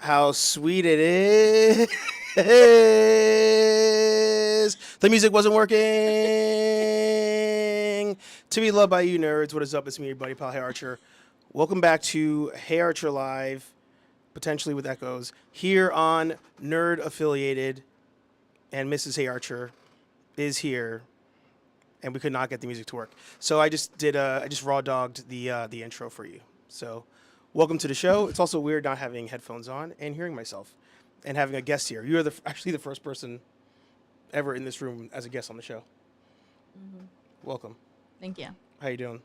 How sweet it is. The music wasn't working. To be loved by you nerds. What is up? It's me, your buddy pal HeyArcher. Welcome back to HeyArcher Live, potentially with echoes, here on Nerd Affiliated. And Mrs. HeyArcher is here, and we could not get the music to work. So I just raw dogged the intro for you. So welcome to the show. It's also weird not having headphones on and hearing myself, and having a guest here. You are actually the first person ever in this room as a guest on the show. Mm-hmm. Welcome. Thank you. How you doing?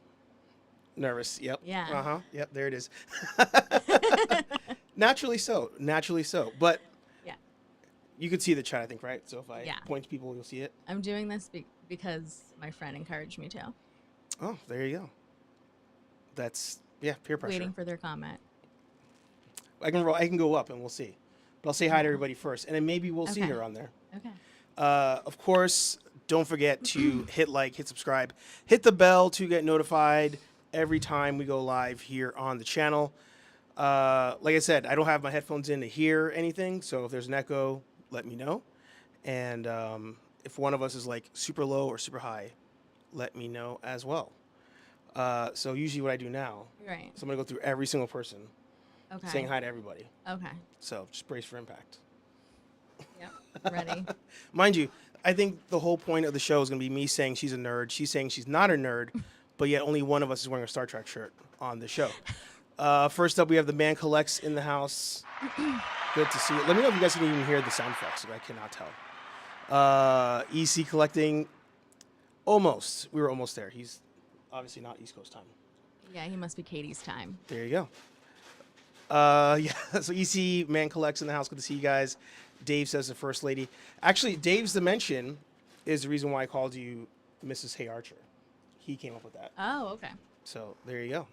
Nervous? Yep. Yeah. Uh-huh. Yep. There it is. Naturally so. Naturally so. But yeah, you could see the chat, I think, right? So if I Yeah. point to people, you'll see it. I'm doing this because my friend encouraged me to. Oh, there you go. That's peer pressure. Waiting for their comment. I can go up and we'll see. But I'll say hi to everybody first, and then maybe we'll see Okay. her on there. Okay. Of course, don't forget to hit like, hit subscribe, hit the bell to get notified every time we go live here on the channel. Like I said, I don't have my headphones in to hear anything, so if there's an echo, let me know. And if one of us is like super low or super high, let me know as well. So usually what I do now, Right. so I'm going to go through every single person, Okay. saying hi to everybody. Okay. So just brace for impact. Yep. Ready. Mind you, I think the whole point of the show is going to be me saying she's a nerd, she's saying she's not a nerd, but yet only one of us is wearing a Star Trek shirt on the show. First up, we have the Man Collects in the house. Good to see you. Let me know if you guys can even hear the sound effects. I cannot tell. EC Collecting, almost. We were almost there. He's obviously not East Coast time. Yeah, he must be Katie's time. There you go. So EC Man Collects in the house. Good to see you guys. Dave says the first lady. Actually, Dave's dimension is the reason why I called you Mrs. HeyArcher. He came up with that. Oh, okay. So there you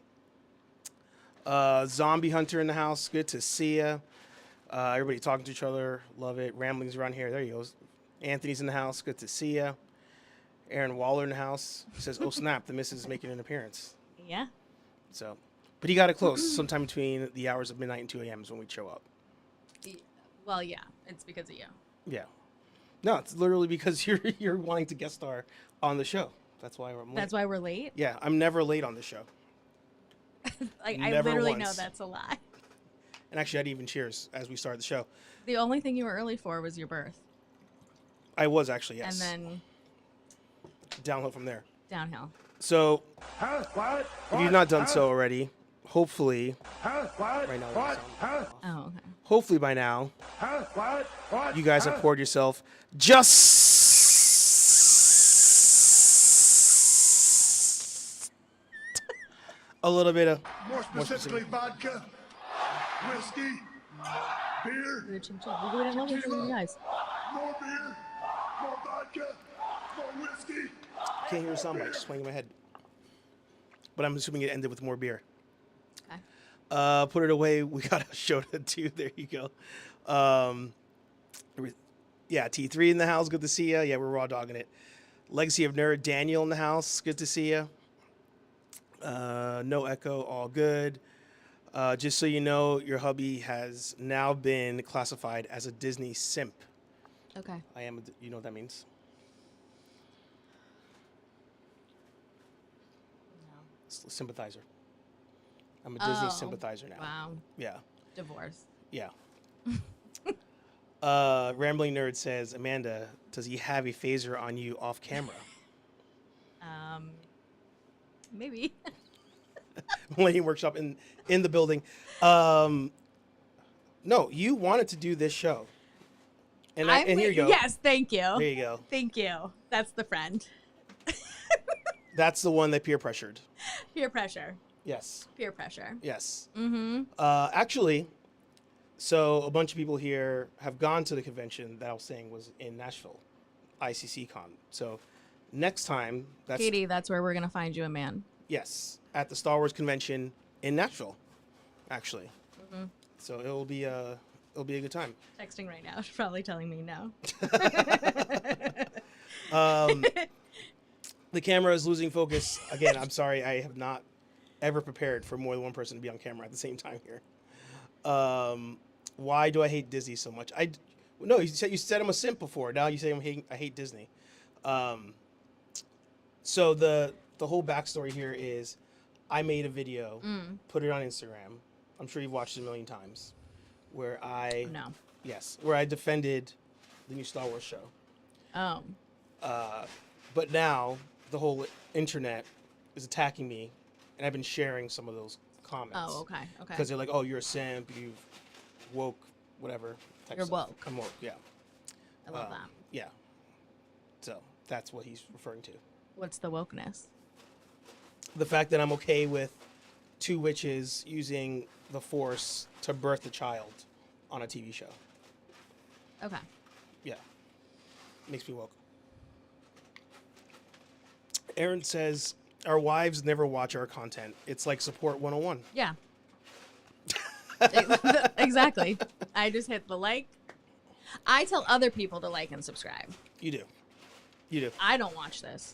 go. Zombie Hunter in the house. Good to see ya. Everybody talking to each other. Love it. Ramblings around here. There he goes. Anthony's in the house. Good to see ya. Aaron Waller in the house. He says, oh snap, the missus is making an appearance. Yeah. So, but he got it close. Sometime between the hours of midnight and 2 a.m. is when we'd show up. Well, yeah. It's because of you. Yeah. No, it's literally because you're wanting to guest star on the show. That's why I'm late. That's why we're late. Yeah, I'm never late on the show. Like Never I literally once. know that's a lie. And actually, I'd even cheers as we started the show. The only thing you were early for was your birth, I was actually, yes. and then Downhill from there. downhill. So, if you've not done so already, hopefully, right now, Oh, okay. hopefully by now, you guys have poured yourself just a little bit of More specifically, vodka, whiskey, beer, We didn't know this was you guys. more beer, more vodka, more whiskey. Can't hear a soundbite just playing in my head. But I'm assuming it ended with more beer. Okay. Put it away. We got a show to do. There you go. Yeah, T3 in the house. Good to see ya. Yeah, we're raw dogging it. Legacy of Nerd Daniel in the house. Good to see ya. No echo. All good. Just so you know, your hubby has now been classified as a Disney simp. Okay. I am. You know what that means? Sympathizer. I'm a Disney sympathizer now. Wow. Yeah. Divorce. Yeah. Rambling Nerd says, Amanda, does he have a phaser on you off camera? Maybe. Millennium Workshop in the building. No, you wanted to do this show. And here you go. Yes, thank you. There you go. Thank you. That's the friend. That's the one that peer pressured. Peer pressure. Yes. Peer pressure. Yes. Mm-hmm. Actually, so a bunch of people here have gone to the convention that I was saying was in Nashville, ICC Con. So next time, Katie, that's where we're gonna find you a man. yes, at the Star Wars convention in Nashville, actually. Mm-hmm. So it'll be a good time. Texting right now. She's probably telling me no. The camera is losing focus again. I'm sorry, I have not ever prepared for more than one person to be on camera at the same time here. Why do I hate Disney so much? No, you said I'm a simp before. Now you say I hate Disney. So the whole backstory here is, I made a video, put it on Instagram. I'm sure you've watched it a million times, where No. where I defended the new Star Wars show. Oh. But now the whole internet is attacking me, and I've been sharing some of those comments. Oh, okay. Okay. Because they're like, "Oh, you're a simp. You've woke, whatever." type You're stuff. woke. I'm woke. Yeah. I love that. Yeah. So that's what he's referring to. What's the wokeness? The fact that I'm okay with two witches using the Force to birth a child on a TV show. Okay. Yeah. Makes me woke. Aaron says, our wives never watch our content. It's like support 101. Yeah. Exactly. I just hit the like. I tell other people to like and subscribe. You do. You do. I don't watch this.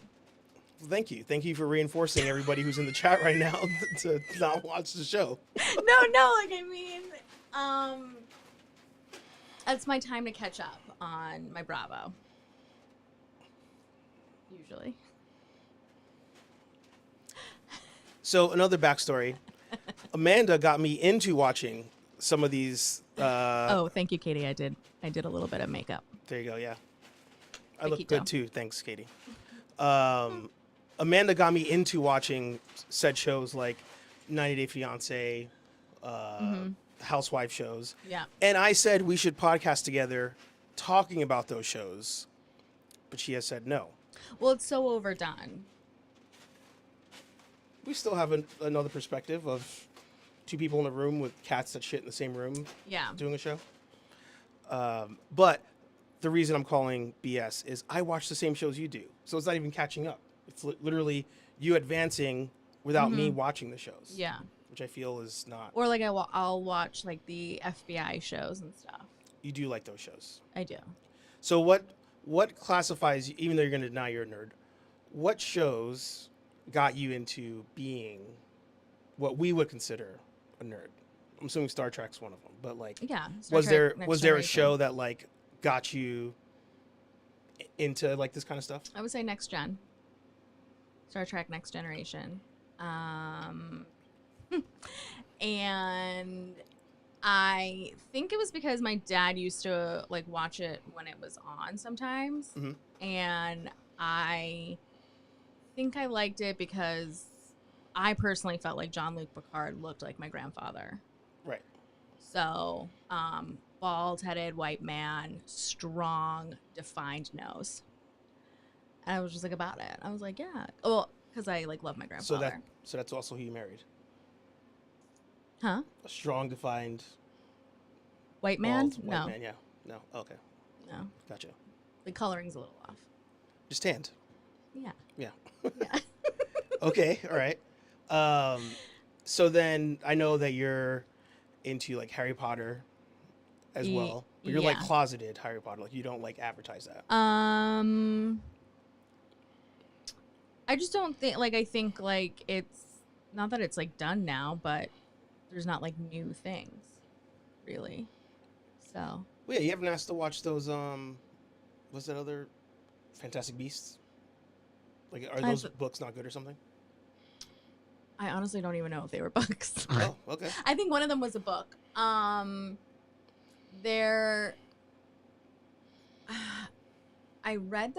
Thank you. Thank you for reinforcing everybody who's in the chat right now to not watch the show. No, like I mean, it's my time to catch up on my Bravo. Usually. So another backstory. Amanda got me into watching some of these. Oh, thank you, Katie. I did a little bit of makeup. There you go. Yeah. I Taquito. look good too. Thanks, Katie. Amanda got me into watching said shows like 90 Day Fiance, housewife shows. Yeah. And I said we should podcast together talking about those shows. But she has said no. Well, it's so overdone. We still have another perspective of two people in a room with cats that shit in the same room Yeah. doing a show. But the reason I'm calling BS is I watch the same shows you do. So it's not even catching up. It's literally you advancing without me watching the shows. Yeah. Which I feel is not. Or like I'll watch like the FBI shows and stuff. You do like those shows. I do. So what classifies, even though you're going to deny you're a nerd, what shows got you into being what we would consider a nerd? I'm assuming Star Trek's one of them, but like, Yeah. was there Next a Generation. show that like got you into like this kind of stuff? I would say Next Gen. Star Trek Next Generation. And I think it was because my dad used to like watch it when it was on sometimes. Mhm. And I think I liked it because I personally felt like Jean-Luc Picard looked like my grandfather. Right. So, bald-headed white man, strong, defined nose. And I was just like about it. I was like, yeah. Well, because I like love my grandfather. So that's also who you married. Huh? A strong, defined, White man? bald No. white man. Yeah. No. Okay. No. Gotcha. The coloring's a little off. Just tanned. Yeah. Yeah. Yeah. Okay. All right. So then I know that you're into like Harry Potter as well, but you're like yeah. closeted Harry Potter. Like you don't like advertise that. I just don't think I think like it's not that it's like done now, but there's not like new things really. So Well, yeah, you haven't asked to watch those. What's that other Fantastic Beasts? Like, are those books not good or something? I honestly don't even know if they were books. Oh, okay. I think one of them was a book. There. I read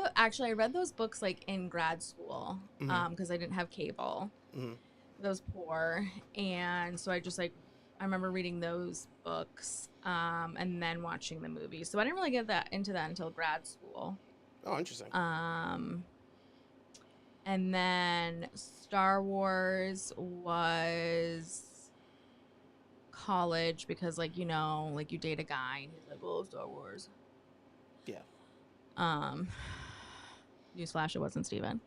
those books like in grad school because I didn't have cable. Mhm. I was poor, and so I just like I remember reading those books and then watching the movies. So I didn't really get into that until grad school. Oh, interesting. And then Star Wars was college because, like, you know, like you date a guy and he's like, oh, Star Wars. Yeah. Newsflash, it wasn't Steven.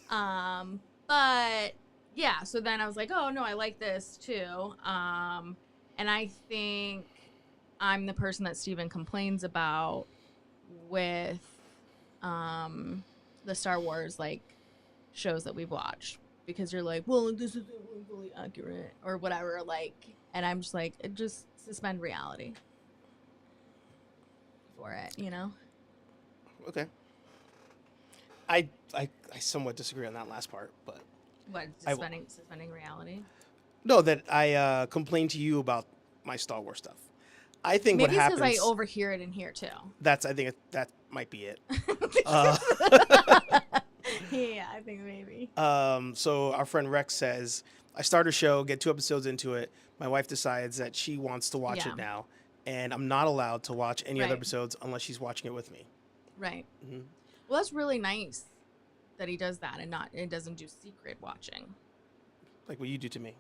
But yeah, so then I was like, oh no, I like this too. And I think I'm the person that Steven complains about with the Star Wars like shows that we've watched, because you're like, well, this isn't fully accurate or whatever, like, and I'm just like, just suspend reality. for it, you know? Okay. I somewhat disagree on that last part, but What, I will. suspending reality? No, that I complained to you about my Star Wars stuff. I think what Maybe it's because I happens. overhear it in here too. I think that might be it. Uh, Yeah, I think maybe. so our friend Rex says, I start a show, get 2 episodes into it. My wife decides that she wants to watch Yeah. it now, and I'm not allowed to watch any other Right. episodes unless she's watching it with me. Right. Mm-hmm. Well, that's really nice that he does that and it doesn't do secret watching. Like what you do to me.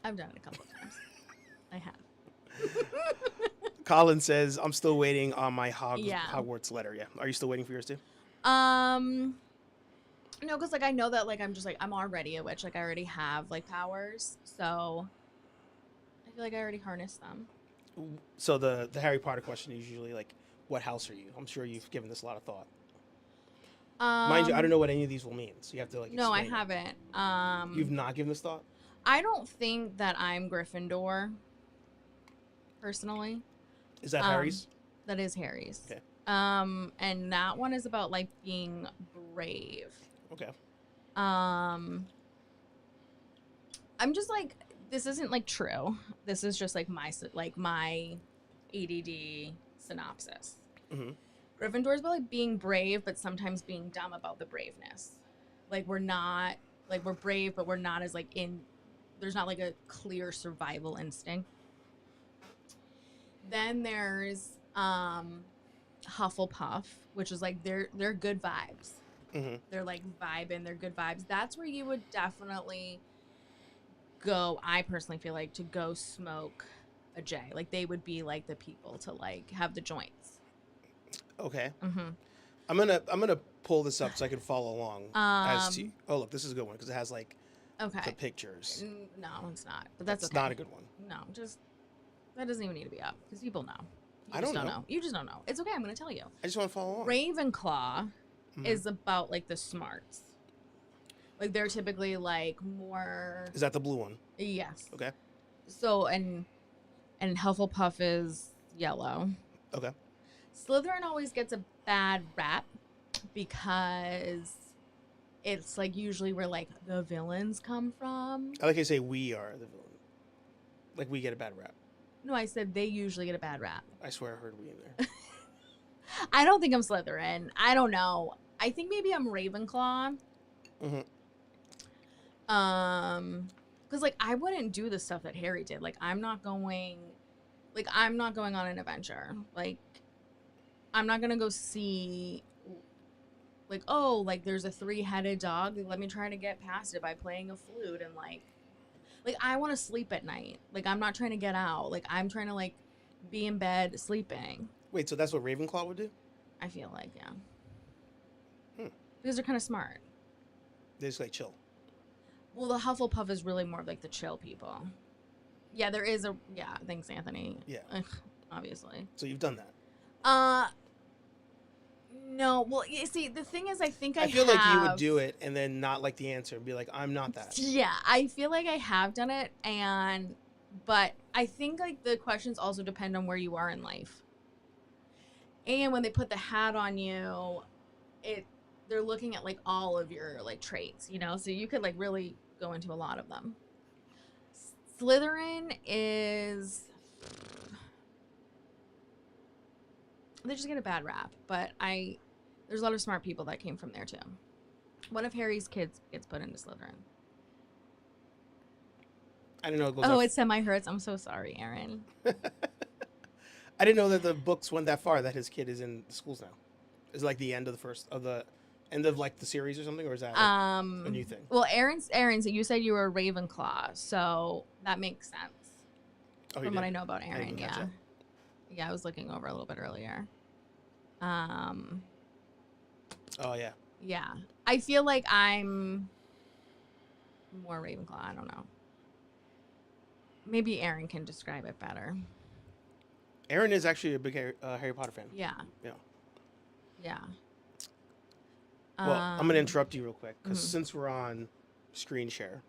I've done it a couple of times. I have. Colin says, I'm still waiting on my Yeah. Hogwarts letter. Yeah. Are you still waiting for yours too? No, because like I know that like I'm already a witch. Like I already have like powers, so I feel like I already harnessed them. So the Harry Potter question is usually like, what house are you? I'm sure you've given this a lot of thought. Mind you, I don't know what any of these will mean, so you have to like. No, I explain it. haven't. You've not given this thought? I don't think that I'm Gryffindor. Personally, Is that Harry's? that is Harry's. Okay. And that one is about like being brave. Okay. I'm just like, this isn't like true. This is just like my ADD synopsis. Mm-hmm. Gryffindor is about like being brave, but sometimes being dumb about the braveness. Like we're brave, but we're not as like there's not like a clear survival instinct. Then there's Hufflepuff, which is like they're good vibes. Mm-hmm. They're like vibing, they're good vibes. That's where you would definitely go. I personally feel like to go smoke a J. Like they would be like the people to like have the joints. Okay. Mm-hmm. I'm gonna pull this up so I can follow along. Oh look, this is a good one because it has like the pictures. No, it's not. But that's okay. Not a good one. No, just that doesn't even need to be up because people know. I don't know. You just don't know. It's okay. I'm gonna tell you. I just want to follow along. Ravenclaw is about like the smarts. Like they're typically like more. Is that the blue one? Yes. Okay. So and Hufflepuff is yellow. Okay. Slytherin always gets a bad rap because it's like usually where like the villains come from. I like how you say we are the villain. Like we get a bad rap. No, I said they usually get a bad rap. I swear I heard we in there. I don't think I'm Slytherin. I don't know. I think maybe I'm Ravenclaw. Mm-hmm. Because like I wouldn't do the stuff that Harry did. Like I'm not going on an adventure. Like I'm not gonna go see like, oh, like there's a 3-headed dog. Like, let me try to get past it by playing a flute and like I want to sleep at night. Like I'm not trying to get out. Like I'm trying to like be in bed sleeping. Wait, so that's what Ravenclaw would do? I feel like, yeah. Because they're kind of smart. They just like chill. Well, the Hufflepuff is really more of like the chill people. Yeah, there is thanks, Anthony. Yeah. Obviously. So you've done that. No. Well, you see, the thing is, I feel like you would do it and then not like the answer and be like, I'm not that. Yeah, I feel like I have done it, but I think like the questions also depend on where you are in life. And when they put the hat on you, they're looking at like all of your like traits, you know? So you could like really go into a lot of them. Slytherin is, they just get a bad rap, but there's a lot of smart people that came from there too. One of Harry's kids gets put into Slytherin. I didn't know it goes Oh, it semi-hurts. I'm so sorry, Aaron. I didn't know that the books went that far that his kid is in schools now. Is it like the end of the end of like the series or something, or is that like a new thing? Well, Aaron, so you said you were a Ravenclaw, so that makes sense. From what I know about Aaron, yeah. Yeah, I was looking over a little bit earlier. Oh yeah. Yeah. I feel like I'm more Ravenclaw, I don't know. Maybe Aaron can describe it better. Aaron is actually a big Harry Potter fan. Yeah. Yeah. Yeah. Well, I'm going to interrupt you real quick because since we're on screen share,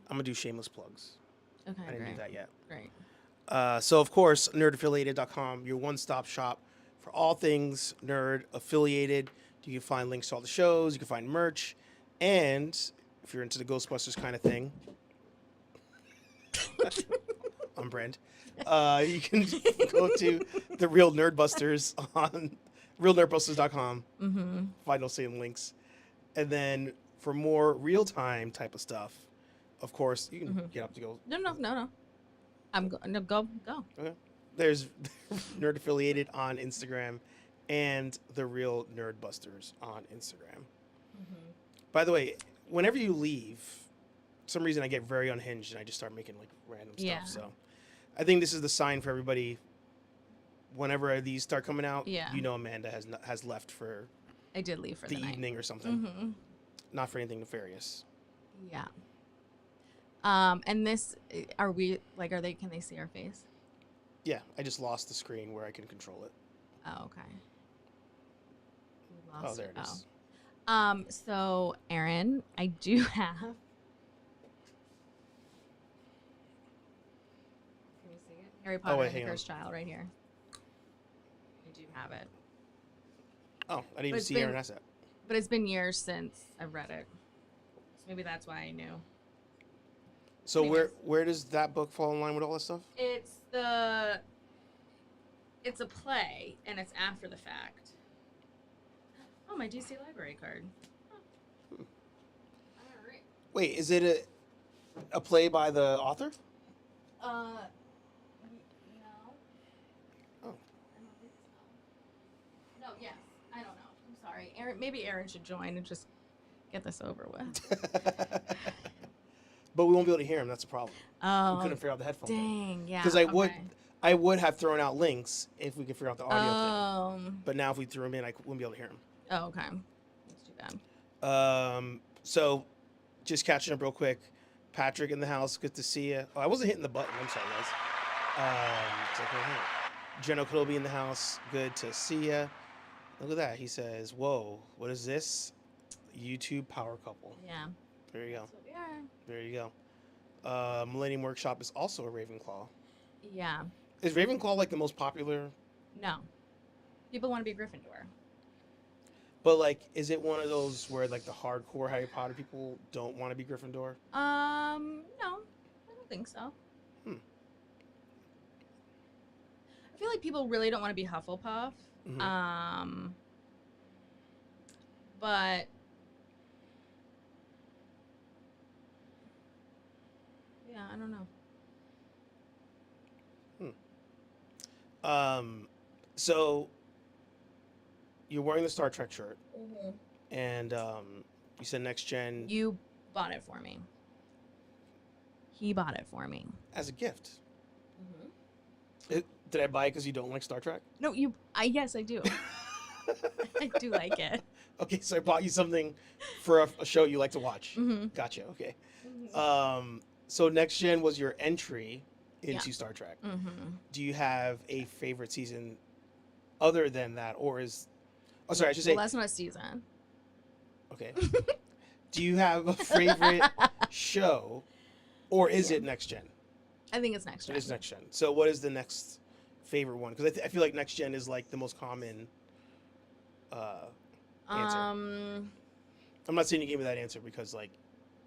I'm going to do shameless plugs. Okay, I didn't do that yet. Great. So, of course, nerdaffiliated.com, your one-stop shop for all things nerd affiliated. You can find links to all the shows. You can find merch, and if you're into the Ghostbusters kind of thing, on brand, you can go to the Real Nerdbusters on realnerdbusters.com. Mm-hmm. Find those same links, and then for more real time type of stuff, of course, you can get up to go. No. Go. Okay. There's Nerd Affiliated on Instagram and the Real Nerdbusters on Instagram. Mm-hmm. By the way, whenever you leave, for some reason I get very unhinged and I just start making like random Yeah. stuff. So I think this is the sign for everybody. Whenever these start coming out, Yeah. you know Amanda has left for I did leave for the the night. evening or something. Mm-hmm. Not for anything nefarious. Yeah. And this, are we like? Can they see our face? Yeah, I just lost the screen where I can control it. Oh, okay. We Oh, lost there it is. So Aaron, I do have. Can you see it? Harry Potter and the hang on. Cursed Child, right here. I do have it, Oh, I didn't even it's see been- Aaron Asset. but it's been years since I've read it, so maybe that's why I knew. So Anyways. where does that book fall in line with all that stuff? It's a play, and it's after the fact. Oh, my DC library card. All right. Wait, is it a play by the author? No. Oh. I don't think so. No, yes. I don't know. I'm sorry. Maybe Aaron should join and just get this over with. But we won't be able to hear him. That's the problem. We Oh, couldn't figure out the headphone thing. dang. Yeah. Because okay. I would have thrown out links if we could figure out the audio thing. Oh. But now if we threw them in, I wouldn't be able to hear him. Oh, okay. That's too bad. So just catching up real quick. Patrick in the house. Good to see you. Oh, I wasn't hitting the button. I'm sorry, guys. It's like right here. Jen O'Kenobi in the house. Good to see you. Look at that. He says, "Whoa, what is this? YouTube power couple." Yeah. There you go. That's what we are. There you go. Millennium Workshop is also a Ravenclaw. Yeah. Is Ravenclaw like the most popular? No. People want to be Gryffindor. But like, is it one of those where like the hardcore Harry Potter people don't want to be Gryffindor? No. I don't think so. Hmm. I feel like people really don't want to be Hufflepuff. Mhm. But yeah, I don't know. So you're wearing the Star Trek shirt, and you said next gen You bought it for me. He bought it for me. as a gift. Did I buy it because you don't like Star Trek? No, yes, I do. I do like it. Okay, so I bought you something for a show you like to watch. Mm-hmm. Gotcha. Okay. So next gen was your entry into Yeah. Star Trek. Mm-hmm. Do you have a favorite season other than that, or is? Oh, sorry, I should say. Well, that's not a season. Okay. Do you have a favorite show, or is it next gen? I think it's next It gen. is next gen. So what is the next favorite one? Because I feel like next gen is like the most common answer. I'm not saying you gave me that answer because like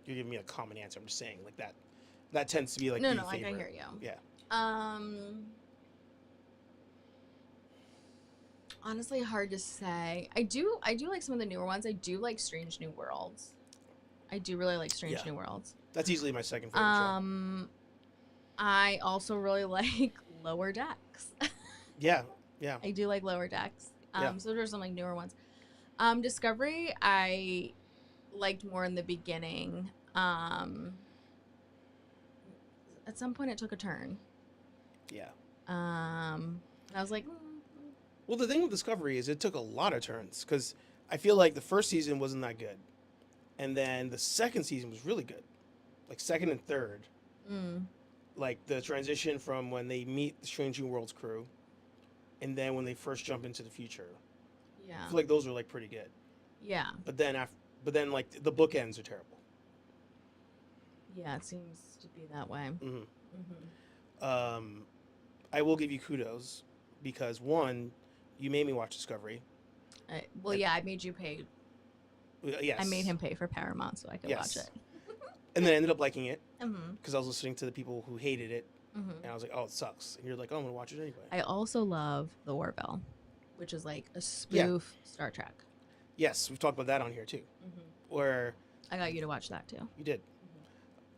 you're giving me a common answer. I'm just saying like that tends to be like no, the like I favorite. hear you. Yeah. Honestly, hard to say. I do like some of the newer ones. I do like Strange New Worlds. I do really like Strange Yeah. New Worlds. That's easily my second favorite show. I also really like Lower Decks. Yeah. Yeah. I do like Lower Decks. Yeah. So there's some like newer ones. Discovery I liked more in the beginning. At some point it took a turn. Yeah. And I was like, Well, the thing with Discovery is it took a lot of turns because I feel like the first season wasn't that good, and then the second season was really good, like second and third. Like the transition from when they meet the Strange New Worlds crew, and then when they first jump into the future. yeah, I feel like those were like pretty good. yeah, But then like the bookends are terrible. yeah. It seems to be that way. Hmm I will give you kudos because one, You made me watch Discovery. Well, yeah, I made you pay. Yes. I made him pay for Paramount so I could watch it. And then I ended up liking it Mm-hmm. because I was listening to the people who hated it, Mm-hmm. and I was like, "Oh, it sucks." And you're like, "Oh, I'm gonna watch it anyway." I also love The Orville, which is like a spoof Star Trek. Yes, we've talked about that on here too. Mm-hmm. Where I got you to watch that too. you did.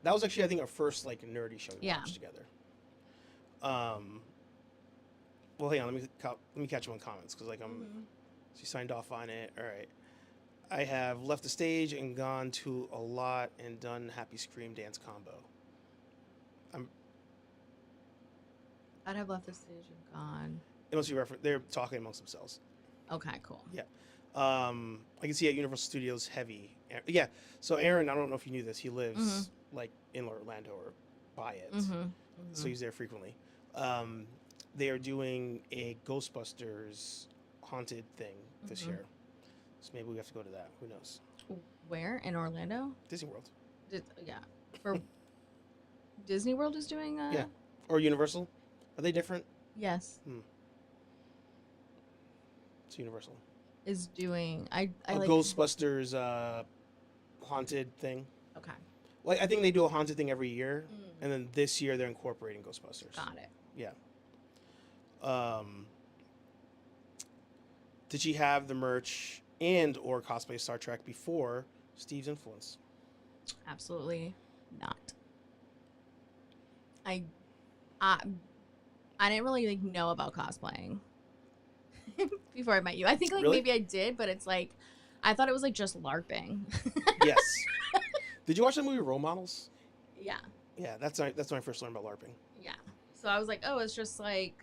That was actually, I think, our first like nerdy show we Yeah. watched together. Well, hang on. Let me catch you on comments because like she signed off on it. All right. I have left the stage and gone to a lot and done Happy Scream dance combo. I'd have left the stage and gone. It must be they're talking amongst themselves. Okay, cool. Yeah. I can see at Universal Studios Heavy. Yeah. So Aaron, I don't know if you knew this. He lives like in Orlando or by it, so he's there frequently. They are doing a Ghostbusters haunted thing this year, so maybe we have to go to that. Who knows? Where in Orlando? Disney World. Yeah, for Disney World is doing. Yeah, or Universal. Are they different? Yes. It's Universal. Is doing. I a like Ghostbusters haunted thing. Okay. Like I think they do a haunted thing every year, and then this year they're incorporating Ghostbusters. Got it. Yeah. Did she have the merch and or cosplay Star Trek before Steve's influence? Absolutely not. I didn't really like know about cosplaying before I met you. I think like Really? maybe I did, but it's like I thought it was like just LARPing. Yes. Did you watch the movie Role Models? Yeah. Yeah, that's when I first learned about LARPing. Yeah. So I was like, oh, it's just like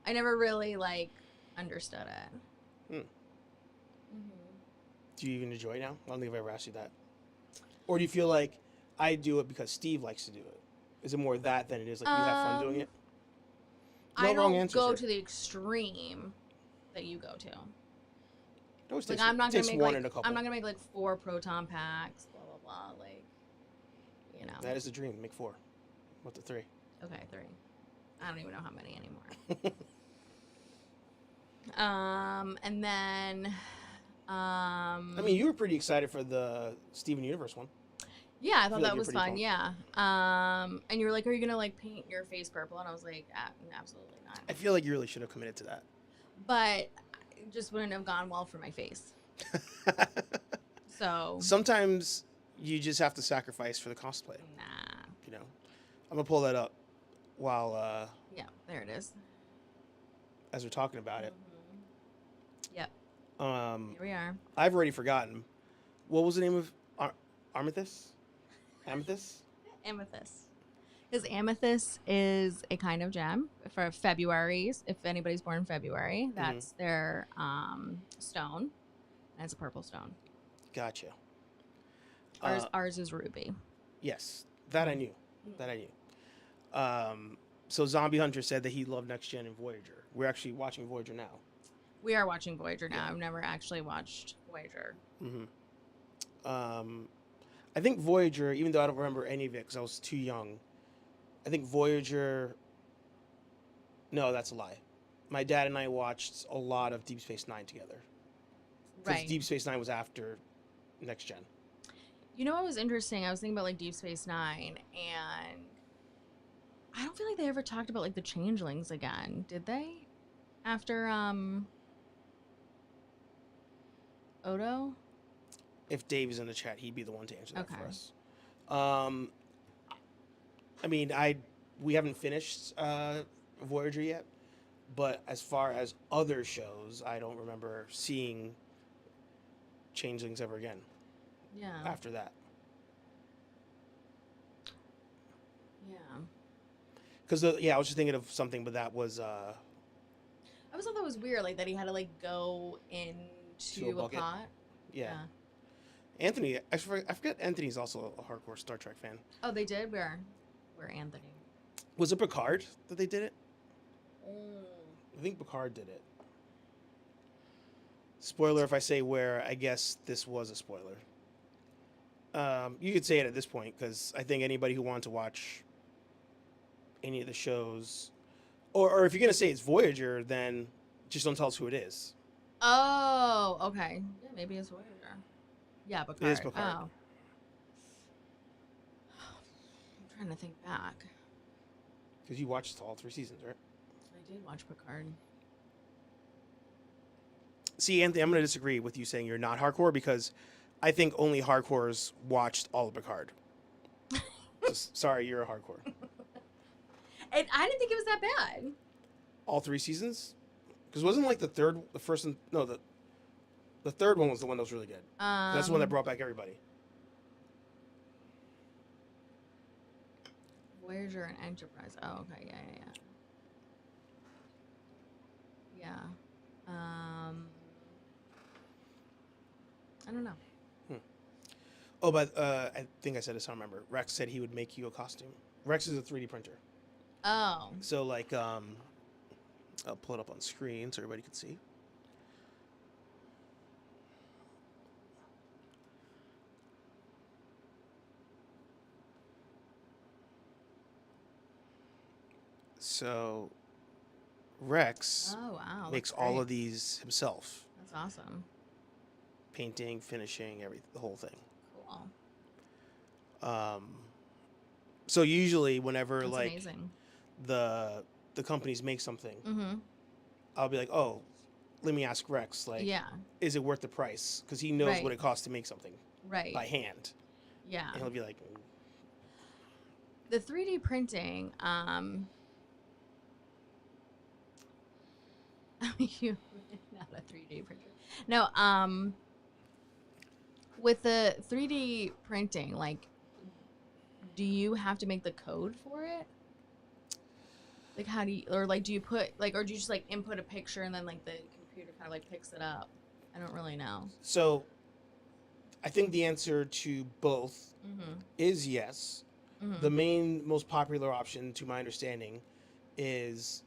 I never really like understood it. Do you even enjoy it now? I don't think I've ever asked you that. Or do you feel like I do it because Steve likes to do it? Is it more that than it is like you have fun doing it? No I wrong don't answers go here. to the extreme that you go to. It always Like takes, I'm not takes gonna make one like in a couple. I'm not gonna make like 4 proton packs, blah blah blah. Like, you know. That is the dream. Make 4. What the 3? Okay, 3. I don't even know how many anymore. And then, I mean, you were pretty excited for the Steven Universe one. yeah, I feel thought like that you're was pretty fun. pumped. Yeah. And you were like, "Are you gonna like paint your face purple?" And I was like, "Absolutely not." I feel like you really should have committed to that. But it just wouldn't have gone well for my face. So Sometimes you just have to sacrifice for the cosplay. nah. You know, I'm gonna pull that up while Yeah, there it is. as we're talking about it. Yep. Here we are. I've already forgotten. What was the name of Amethyst? Amethyst? Amethyst. Because amethyst is a kind of gem for February's. If anybody's born in February, that's their stone. And it's a purple stone. Gotcha. Ours is ruby. Yes, that I knew. That I knew. So Zombie Hunter said that he loved Next Gen and Voyager. We're actually watching Voyager now. We are watching Voyager now. I've never actually watched Voyager. I think Voyager, even though I don't remember any of it because I was too young, I think Voyager. No, that's a lie. My dad and I watched a lot of Deep Space Nine together. Because Right. Deep Space Nine was after Next Gen. You know what was interesting? I was thinking about like Deep Space Nine, and I don't feel like they ever talked about like the changelings again, did they? After Odo? If Dave is in the chat, he'd be the one to answer that for Okay. us. I mean, we haven't finished Voyager yet, but as far as other shows, I don't remember seeing changelings ever again Yeah. after that. Yeah. Because I was just thinking of something, but that was I always thought that was weird, like that he had to like go To into a a bucket? pot. yeah. Anthony, I forget Anthony's also a hardcore Star Trek fan. Oh, they did? Where Anthony? Was it Picard that they did it? I think Picard did it. Spoiler if I say where, I guess this was a spoiler. You could say it at this point, because I think anybody who wanted to watch any of the shows, or if you're going to say it's Voyager, then Just don't tell us who it is. Oh, okay. Yeah, maybe it's Voyager. Yeah, Picard. It is Picard. Oh. I'm trying to think back. Because you watched all 3 seasons, right? I did watch Picard. See, Anthony, I'm going to disagree with you saying you're not hardcore because I think only hardcores watched all of Picard. Sorry, you're a hardcore. And I didn't think it was that bad. All 3 seasons? Because wasn't like the third one was the one that was really good. That's the one that brought back everybody. Voyager and Enterprise. Oh, okay. Yeah. I don't know. Oh, but I think I said this, I don't remember. Rex said he would make you a costume. Rex is a 3D printer. Oh. So, like, I'll pull it up on screen so everybody can see. So, Rex makes all of these himself. That's awesome. Painting, finishing, the whole thing. Cool. So usually whenever That's like amazing. the companies make something, Mm-hmm. I'll be like, oh, let me ask Rex, like, is it worth the price? Because he knows what it costs to make something by hand. Yeah. And he'll be like, the 3D printing, you not a 3D printer. No, with the 3D printing, like, do you have to make the code for it? Like, how do you, or like, do you put, like, or do you just like input a picture and then like the computer kind of like picks it up? I don't really know. So, I think the answer to both is yes. The most popular option, to my understanding, is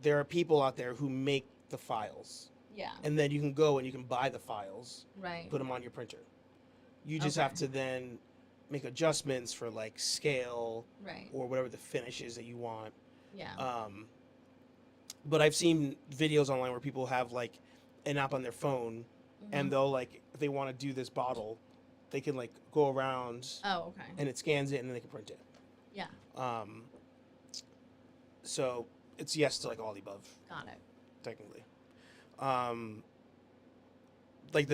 there are people out there who make the files. Yeah. And then you can go and you can buy the files. Right. Put them on your printer. You just have to then make adjustments for like scale. Right. Or whatever the finish is that you want. Yeah. But I've seen videos online where people have like an app on their phone and they'll like, if they want to do this bottle, they can like go around. Oh, okay. And it scans it and then they can print it. Yeah. So it's yes to like all the above. Got it. Technically. Like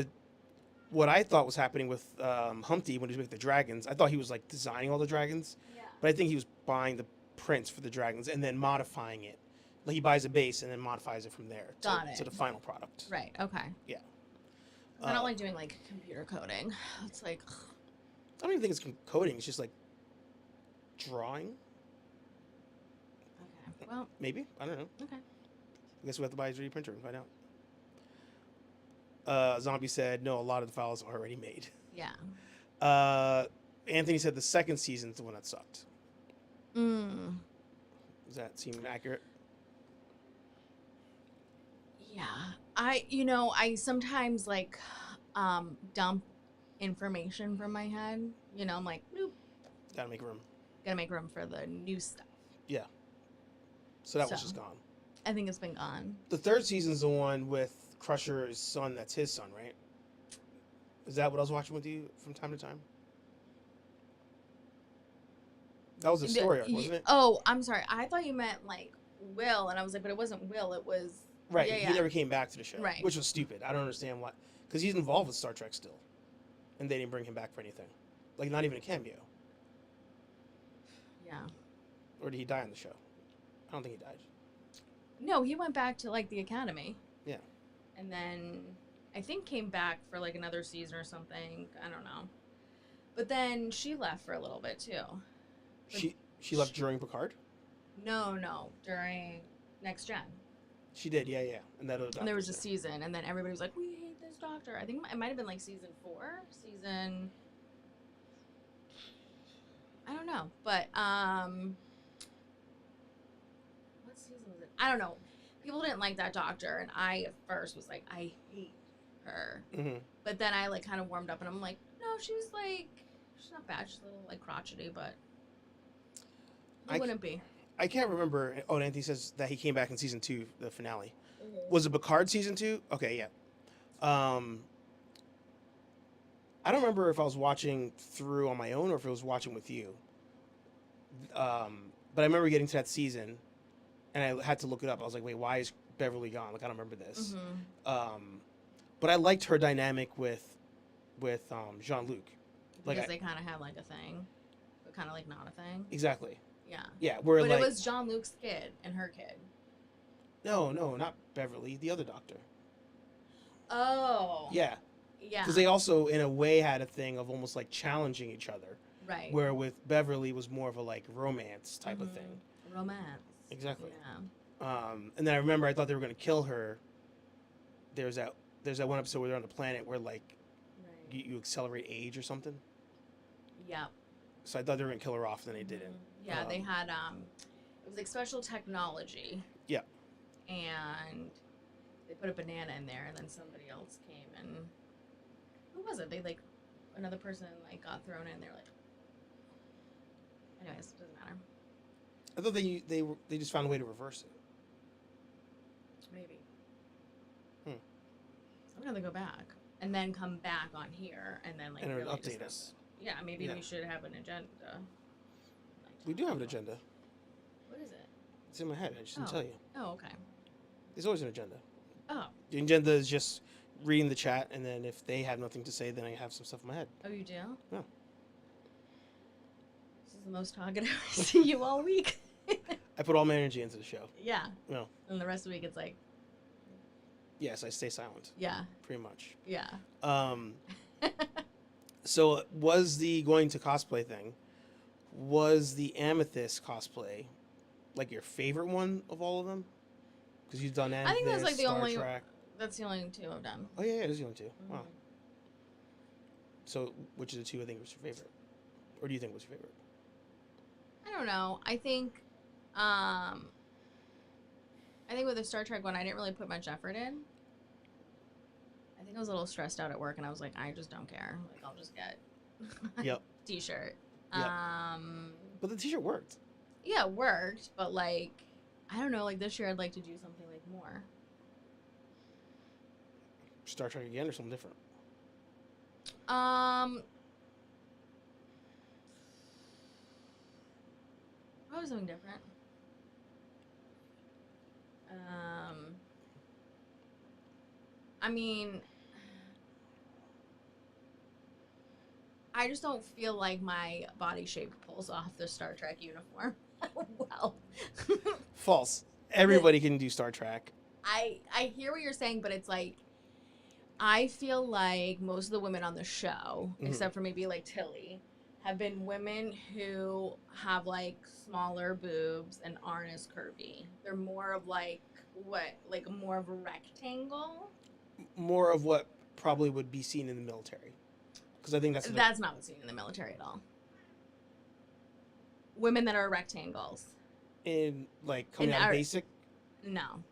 what I thought was happening with Humpty when he was making the dragons, I thought he was like designing all the dragons. Yeah. But I think he was buying the prints for the dragons and then modifying it. Like he buys a base and then modifies it from there to the final product. Right. Okay. Yeah. I don't like doing like computer coding. It's like I don't even think it's coding. It's just like drawing. Okay. Well, maybe. I don't know. Okay. I guess we have to buy a 3D printer and find out. Zombie said, no, a lot of the files are already made. Yeah. Anthony said the second season's the one that sucked. Does that seem accurate? Yeah. I sometimes like dump information from my head. I'm like, nope. Gotta make room. Gotta make room for the new stuff. Yeah. So that was just gone. I think it's been gone. The third season's the one with Crusher's son. That's his son, right? Is that what I was watching with you from time to time? That was a story arc, wasn't it? Oh, I'm sorry. I thought you meant like Will, and I was like, but it wasn't Will. It was right. Yeah, he never came back to the show, right? Which was stupid. I don't understand why. Because he's involved with Star Trek still, and they didn't bring him back for anything, like not even a cameo. Yeah. Or did he die on the show? I don't think he died. No, he went back to like the academy. Yeah. And then I think came back for like another season or something. I don't know. But then she left for a little bit too. She left during Picard? No, during Next Gen. She did, yeah. And there was a season, and then everybody was like, "We hate this doctor." I think it might have been like season 4, I don't know, but what season was it? I don't know. People didn't like that doctor, and I at first was like, I hate her. Mm-hmm. But then I like kind of warmed up, and I'm like, no, she's not bad. She's a little like crotchety, but it wouldn't be. I can't remember. Oh, Anthony says that he came back in season 2, the finale. Was it Picard season 2? Okay, yeah. I don't remember if I was watching through on my own or if I was watching with you. But I remember getting to that season, and I had to look it up. I was like, wait, why is Beverly gone? Like, I don't remember this. But I liked her dynamic with Jean-Luc. Like, Because they kind of had like a thing, but kind of like not a thing. Exactly. Yeah. Yeah, where but like, it was Jean-Luc's kid and her kid. No, not Beverly, the other doctor. Oh. Yeah. Yeah. Because they also, in a way, had a thing of almost like challenging each other. Right. Where with Beverly was more of a like romance type of thing. Romance. Exactly. Yeah. And then I remember I thought they were gonna kill her. There's that one episode where they're on the planet where like you accelerate age or something. Yeah. So I thought they were gonna kill her off, and then they didn't. Yeah, they had it was like special technology. Yeah. And they put a banana in there, and then somebody else came and who was it? They like another person like got thrown in there like. Anyways, it doesn't matter. I thought they just found a way to reverse it. Maybe. I'm gonna go back and then come back on here and then like And really update discuss us. it. Yeah, maybe we should have an agenda. We do have an agenda. What is it? It's in my head. I just didn't tell you. Oh, okay. There's always an agenda. Oh. The agenda is just reading the chat, and then if they have nothing to say, then I have some stuff in my head. Oh, you do? Yeah. This is the most talkative I see you all week. I put all my energy into the show. Yeah. No. And the rest of the week it's like. Yes, I stay silent. Yeah. Pretty much. Yeah. So was the going to cosplay thing, was the Amethyst cosplay like your favorite one of all of them? Because you've done Amethyst, I think that's like the Star only. Trek. That's the only two I've done. Oh yeah, it is the only two. Wow. Mhm. So which of the two I think was your favorite, or do you think was your favorite? I don't know. I think with the Star Trek one, I didn't really put much effort in. I think I was a little stressed out at work, and I was like, I just don't care. Like, I'll just get Yep. t-shirt. Yep. But the t-shirt worked. Yeah, it worked, but like, I don't know. Like this year, I'd like to do something like more. Star Trek again, or something different? Probably something different. I mean, I just don't feel like my body shape pulls off the Star Trek uniform well. False. Everybody can do Star Trek. I hear what you're saying, but it's like, I feel like most of the women on the show, except for maybe like Tilly, have been women who have like smaller boobs and aren't as curvy. They're more of like like more of a rectangle. More of what probably would be seen in the military, because I think that's not what's seen in the military at all. Women that are rectangles. In like coming out of basic. No,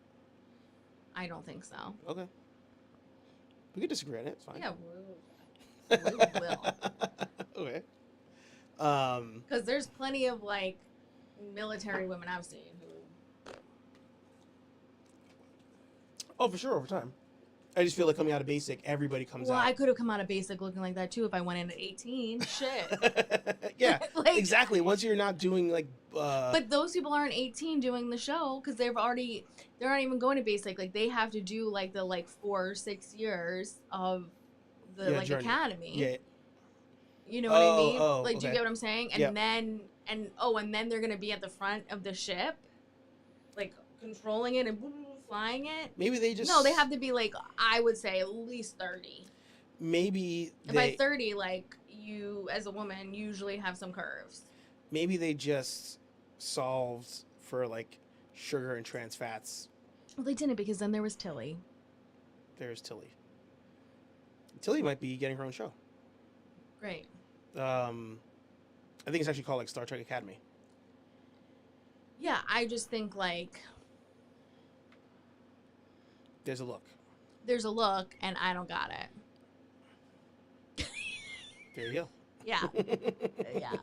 I don't think so. Okay, we could disagree on it. It's fine. Yeah, we will. Okay. Because there's plenty of like military women I've seen who. Oh, for sure, over time. I just feel like coming out of basic, everybody comes out. Well, I could have come out of basic looking like that too if I went in at 18. Shit. Yeah, like, exactly. Once you're not doing like. But those people aren't 18 doing the show because they're not even going to basic. Like they have to do like the 4 or 6 years of the journey. academy. Yeah. You know what I mean? Okay. Do you get what I'm saying? And then they're gonna be at the front of the ship, like controlling it and flying it. Maybe they just. No, they have to be like, I would say at least 30. Maybe. And by 30, like you as a woman usually have some curves. Maybe they just solved for like sugar and trans fats. Well, they didn't because then there was Tilly. There's Tilly. Tilly might be getting her own show. Great. I think it's actually called like Star Trek Academy. Yeah, I just think like There's a look. There's a look, and I don't got it. There you go. Yeah. Yeah.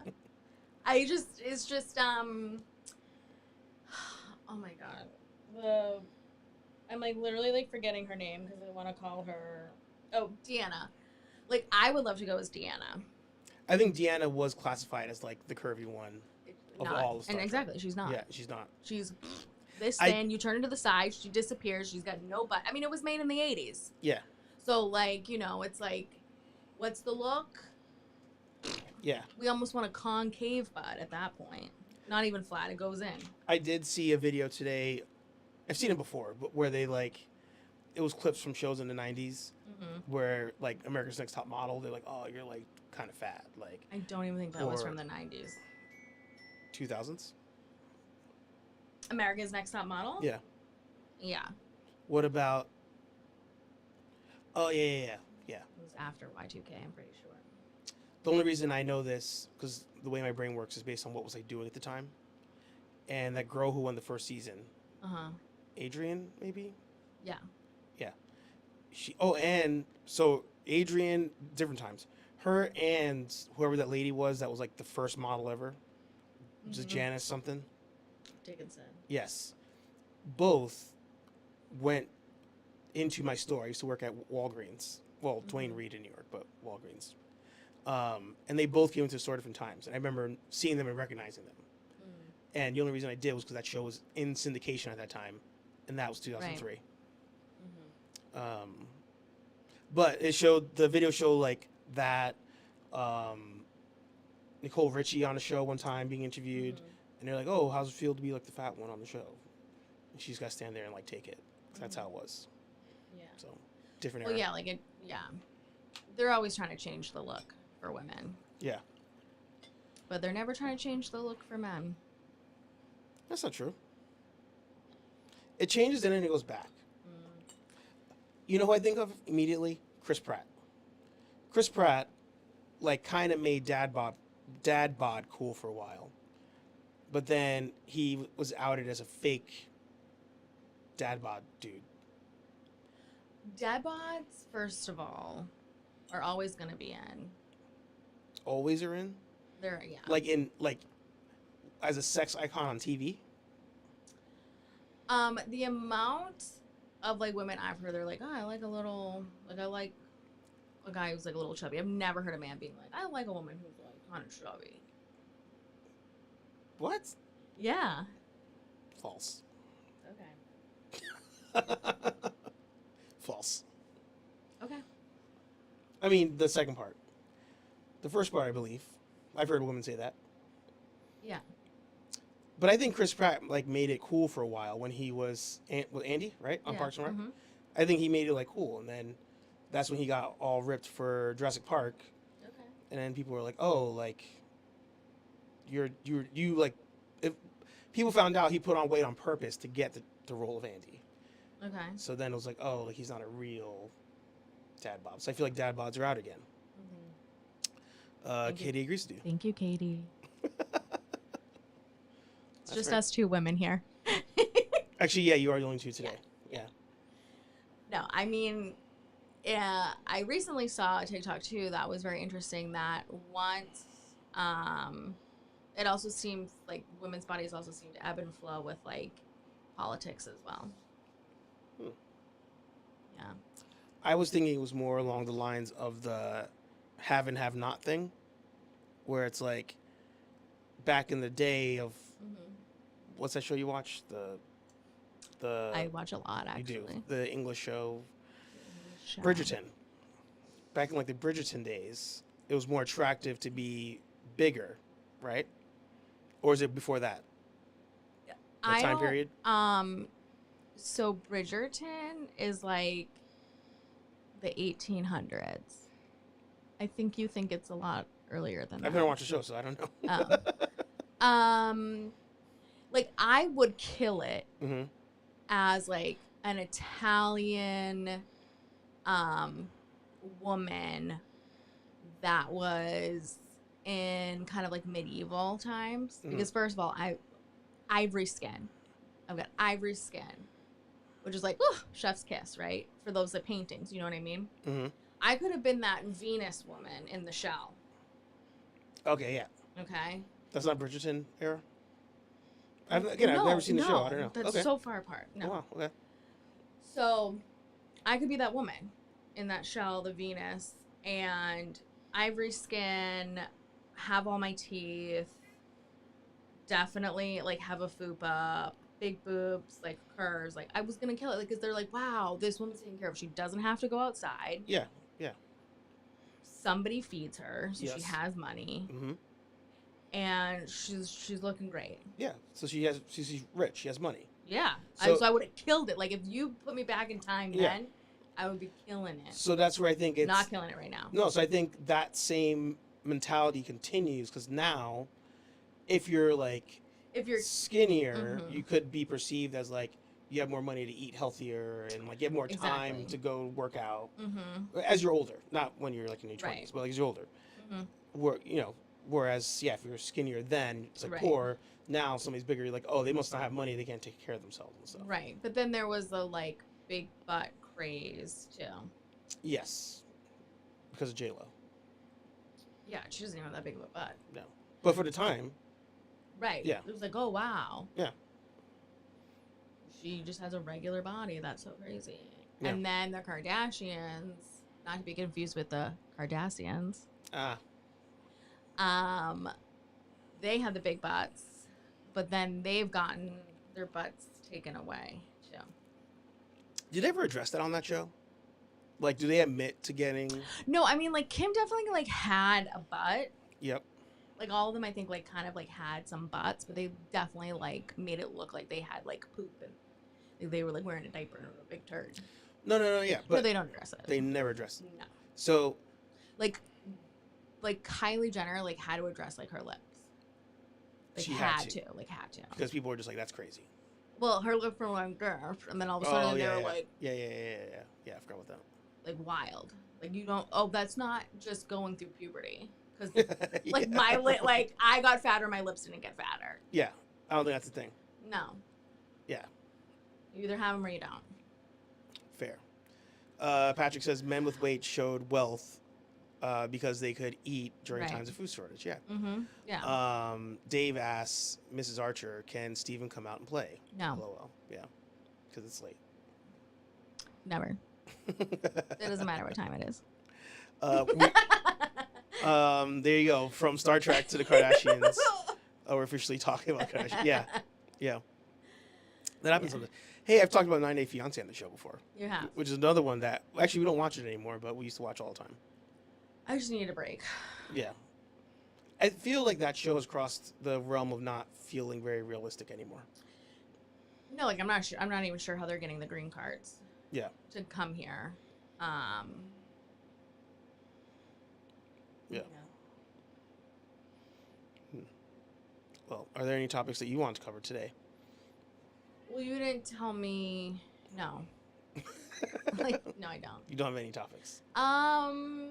It's just, oh my God. I'm like literally like forgetting her name because I want to call her. Oh, Deanna. Like I would love to go as Deanna. I think Deanna was classified as like the curvy one of Not, all the Star and Trek. exactly, she's not. Yeah, she's not. She's this I- thin. You turn her to the side, she disappears. She's got no butt. I mean, it was made in the 80s. Yeah. So like, you know, it's like, what's the look? Yeah. We almost want a concave butt at that point. Not even flat. It goes in. I did see a video today. I've seen it before, but where they like, it was clips from shows in the 90s where like America's Next Top Model, they're like, oh, you're like kind of fat. Like I don't even think that was Or- from the 90s. 2000s? America's Next Top Model? Yeah. Yeah. What about, oh, yeah. It was after Y2K, I'm pretty sure. The only reason I know this, because the way my brain works is based on what was I doing at the time. And that girl who won the first season, Adrian, maybe? Yeah. And so Adrian, different times. Her and whoever that lady was that was like the first model ever, just Janice something. Dickinson. Yes. Both went into my store. I used to work at Walgreens. Well, Dwayne Reed in New York, but Walgreens. And they both came into the store different times. And I remember seeing them and recognizing them. And the only reason I did was because that show was in syndication at that time. And that was 2003. Right. But the video showed like that, Nicole Richie on the show one time being interviewed. And they're like, oh, how's it feel to be like the fat one on the show? And she's got to stand there and like take it. That's how it was. Yeah. So different Well, era. yeah, like it. Yeah. They're always trying to change the look for women, Yeah. but they're never trying to change the look for men. That's not true. It changes and then it goes back. You know who I think of immediately? Chris Pratt. Chris Pratt, like, kind of made dad bod cool for a while, but then he was outed as a fake dad bod dude. Dad bods, first of all, are always going to be in. Always are in, They're like as a sex icon on TV. The amount of like women I've heard, they're like, oh, I like a little, like I like a guy who's like a little chubby. I've never heard a man being like, I like a woman who's like kind of chubby. What? Yeah. False. Okay. False. Okay. I mean, the second part. The first part, I believe. I've heard women say that. Yeah. But I think Chris Pratt like made it cool for a while when he was with Andy, right, on Yeah. Parks and Rec. Mhm. I think he made it like cool, and then that's when he got all ripped for Jurassic Park, Okay. and then people were like, "Oh, like you like." If people found out he put on weight on purpose to get the role of Andy, Okay. so then it was like, "Oh, like he's not a real dad bod." So I feel like dad bods are out again. Thank you. Katie agrees with you. Thank you, Katie. It's That's just right. us two women here. Actually, yeah, you are the only two today. Yeah. No, I mean, yeah, I recently saw a TikTok too that was very interesting. That once, it also seems like women's bodies also seem to ebb and flow with like politics as well. Yeah. I was thinking it was more along the lines of the have and have not thing, where it's like back in the day of what's that show you watch? The I watch a lot you actually. do the English show Bridgerton. Back in like the Bridgerton days, it was more attractive to be bigger, right? Or is it before that? That time period? So Bridgerton is like the 1800s. I think you think it's a lot earlier than that. I've never watched the show, so I don't know. Like I would kill it Mm-hmm. as like an Italian woman that was in kind of like medieval times. Mhm. Because first of all, ivory skin. I've got ivory skin, which is like, ooh, chef's kiss, right? For those that paintings, you know what I mean? Mm-hmm. I could have been that Venus woman in the shell. Okay, yeah. Okay. That's not Bridgerton era? I've never seen the show. I don't know. That's Okay. so far apart. No. Oh, wow. Okay. So I could be that woman in that shell, the Venus, and ivory skin, have all my teeth, definitely like have a fupa, big boobs, like curves. Like I was gonna kill it, like, because they're like, wow, this woman's taken care of. She doesn't have to go outside. Yeah, yeah. Somebody feeds her, so she Yes. has money, Mm-hmm. and she's looking great. Yeah. So she's rich. She has money. Yeah. So- So I would have killed it. Like if you put me back in time Yeah. then, I would be killing it. So that's where I think it's Not killing it right now. no. So I think that same mentality continues because now, if you're like If you're skinnier, Mhm. you could be perceived as like you have more money to eat healthier and like you have more time Exactly. to go work out mm-hmm. as you're older, not when you're like in your 20s, Right. but like as you're older. Mm-hmm. Whereas if you're skinnier then it's like Right. poor. Now somebody's bigger, you're like, oh, they must not have money, they can't take care of themselves and stuff. Right. But then there was the like big butt craze too. Yes, because of J Lo. Yeah, she doesn't even have that big of a butt. No, but for the time, Right. Yeah. It was like, oh wow. Yeah. She just has a regular body. That's so crazy. Yeah. And then the Kardashians, not to be confused with the Kardashians, they have the big butts, but then they've gotten their butts taken away too. did they ever address that on that show? Like, do they admit to getting? No, I mean like Kim definitely like had a butt. Yep. Like all of them, I think like kind of like had some butts, but they definitely like made it look like they had like poop and like, they were like wearing a diaper and a big turd. No, yeah, But but they don't address it. they never address it. No. So Like Kylie Jenner like had to address like her lips. Like She had had to. to. Like had to. because people were just like, that's crazy. Well, her lips were like this, and then all of a sudden they were like yeah. I forgot about that. like wild. Like you don't. Oh, that's not just going through puberty. Because Yeah. like my lip, like I got fatter, my lips didn't get fatter. Yeah, I don't think that's the thing. No. Yeah. You either have them or you don't. Fair. Patrick says men with weight showed wealth because they could eat during Right. times of food shortage. Yeah. Mm-hmm. Yeah. Dave asks Mrs. Archer, can Steven come out and play? No. LOL. Yeah. Because it's late. Never. It doesn't matter what time it is. There you go. From Star Trek to the Kardashians. Oh, we're officially talking about Kardashians. Yeah. That happens sometimes. Hey, I've talked about 9 Day Fiancé on the show before. You have. Which is another one that, actually, we don't watch it anymore, but we used to watch all the time. I just need a break. Yeah. I feel like that show has crossed the realm of not feeling very realistic anymore. No, like I'm not sure. I'm not even sure how they're getting the green cards. Yeah. To come here. Yeah. Well, are there any topics that you want to cover today? Well, you didn't tell me. No. Like, no, I don't. You don't have any topics. Well,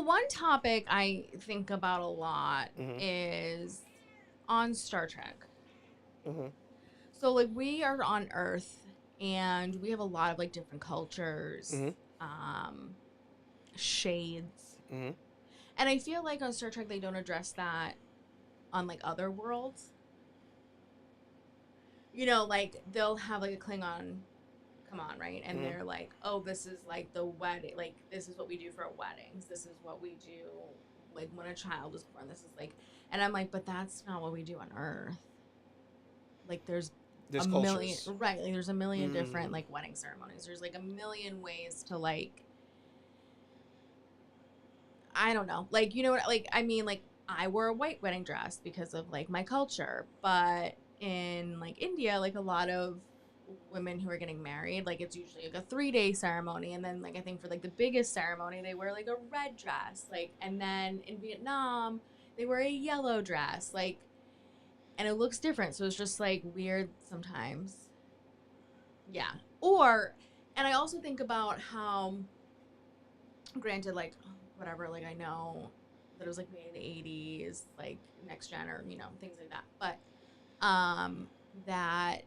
one topic I think about a lot Mhm. is on Star Trek. Mm-hmm. So, like, we are on Earth, and we have a lot of like different cultures, shades, Mm-hmm. and I feel like on Star Trek they don't address that on like other worlds. You know, like they'll have like a Klingon come on, right? And Mhm. they're like, oh, this is like the wedding, like this is what we do for weddings. This is what we do like when a child is born. This is like, and I'm like, but that's not what we do on Earth. Like there's There's a cultures. million, right? Like there's a million different Mm. like wedding ceremonies. There's like a million ways to like, I don't know, like you know what? Like I mean, like I wore a white wedding dress because of like my culture, but in like India, like a lot of women who are getting married, like it's usually like a 3-day ceremony, and then like I think for like the biggest ceremony they wear like a red dress, like, and then in Vietnam they wear a yellow dress, like, and it looks different, so it's just like weird sometimes. Yeah. Or, and I also think about how, granted, like whatever, like I know that it was like made in the 80s, like Next Gen or you know things like that, but that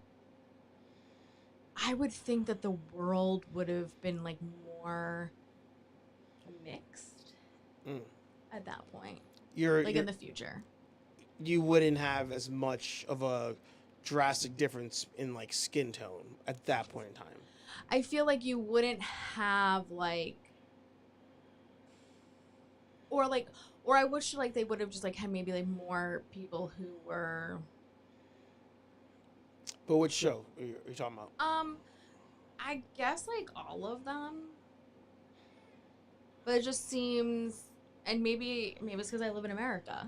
I would think that the world would have been like more mixed at that point, You're like in the future. you wouldn't have as much of a drastic difference in like skin tone at that point in time. I feel like you wouldn't have like, or I wish like they would have just like had maybe like more people who were. But which show are you talking about? I guess like all of them, but it just seems, and maybe it's because I live in America.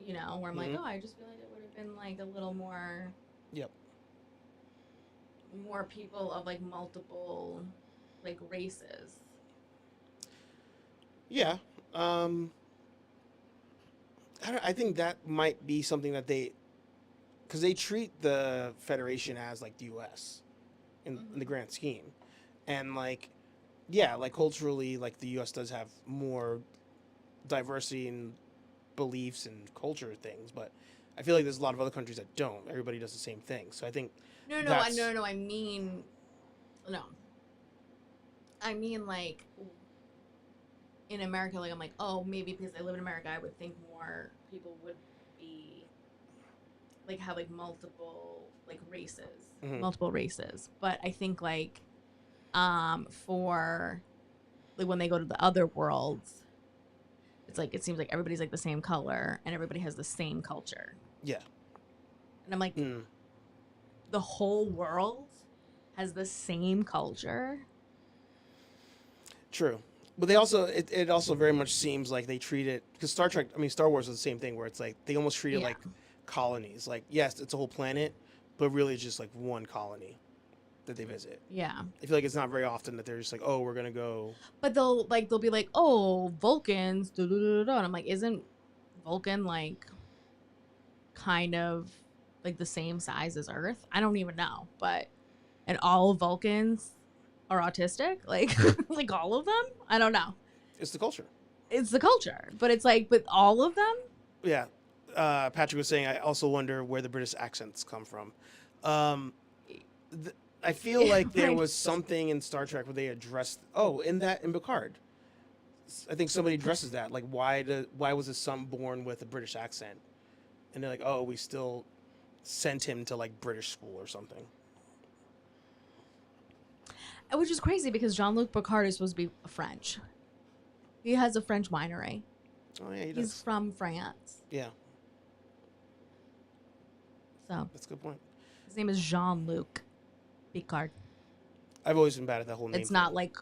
You know, where I'm like, I just feel like it would have been like a little more. Yep. More people of like multiple like races. Yeah. I think that might be something that because they treat the Federation as like the U.S. in the grand scheme, and like, yeah, like culturally, like the U.S. does have more diversity in beliefs and culture things, but I feel like there's a lot of other countries that don't. Everybody does the same thing, so I think. No. I mean, like, in America, like, I'm like, oh, maybe because I live in America, I would think more people would be, like, have, like, multiple races. But I think, like, for, like, when they go to the other worlds, it's like, it seems like everybody's, like, the same color, and everybody has the same culture. Yeah. And I'm like, the whole world has the same culture. True, but they also it also very much seems like they treat it, because Star Wars is the same thing, where it's like they almost treat it like colonies. Like, yes, it's a whole planet, but really it's just like one colony that they visit. Yeah, I feel like it's not very often that they're just like, oh, we're gonna go. But they'll be like, oh, Vulcans, and I'm like, isn't Vulcan like kind of like the same size as Earth? I don't even know, and all Vulcans are autistic, like like all of them. I don't know. It's the culture. But it's like, but all of them. Yeah, Patrick was saying, I also wonder where the British accents come from. I feel like there was something in Star Trek where they addressed. Oh, in Picard, I think somebody addresses that. Like, why was his son born with a British accent? And they're like, oh, we still sent him to like British school or something. Which is crazy because Jean-Luc Picard is supposed to be French. He has a French winery. Oh yeah, he's from France. Yeah. So that's a good point. His name is Jean-Luc Picard. I've always been bad at that whole name. It's not like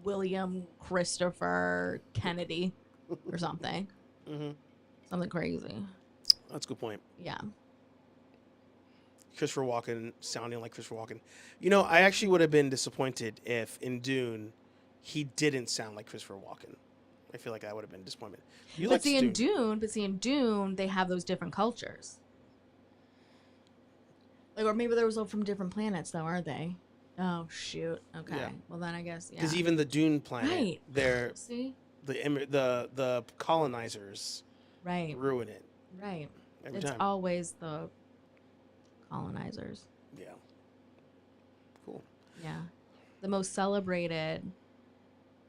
William Christopher Kennedy or something. Something crazy. That's a good point. Yeah. Christopher Walken sounding like Christopher Walken. You know, I actually would have been disappointed if in Dune he didn't sound like Christopher Walken. I feel like that would have been a disappointment. But see, in Dune, they have those different cultures. Like, or maybe they were all from different planets, though, aren't they? Oh shoot. Okay. Yeah. Well, then I guess because even the Dune planet, they're see the colonizers, ruin it. Right. Every it's time. Always the colonizers. Yeah. Cool. Yeah. The most celebrated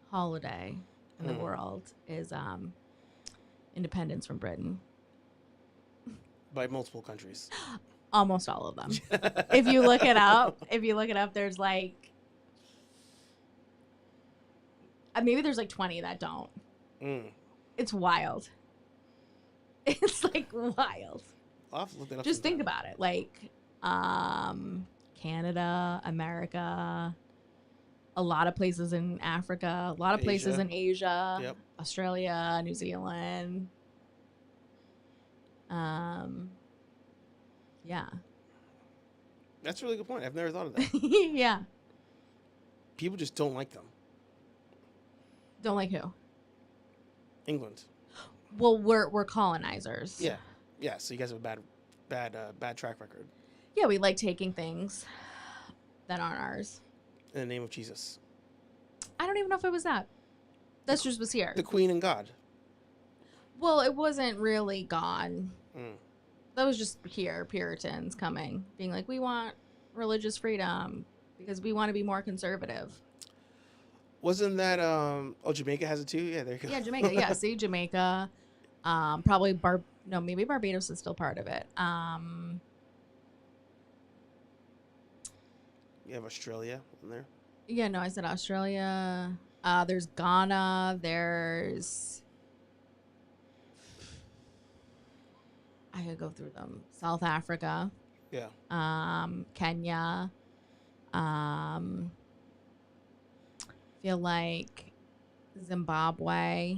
holiday in the world is independence from Britain. By multiple countries. Almost all of them. If you look it up, there's like maybe there's like 20 that don't. It's wild. It's like wild. I'll have to look that up. Just think about it. Like Canada, America, a lot of places in Africa, a lot of places in Asia, Australia, New Zealand. Yeah. That's a really good point. I've never thought of that. Yeah. People just don't like them. Don't like who? England. Well, we're colonizers. Yeah. Yeah, so you guys have a bad track record. Yeah, we like taking things that aren't ours. In the name of Jesus. I don't even know if it was that. That's just was here. The Queen and God. Well, it wasn't really God. That was just here, Puritans coming, being like, we want religious freedom because we want to be more conservative. Wasn't that, Jamaica has it too? Yeah, there you go. Yeah, Jamaica. Yeah, see, Jamaica. Probably maybe Barbados is still part of it. You have Australia in there. Yeah, no, I said Australia. There's Ghana. There's. I could go through them. South Africa. Yeah. Kenya. Feel like Zimbabwe,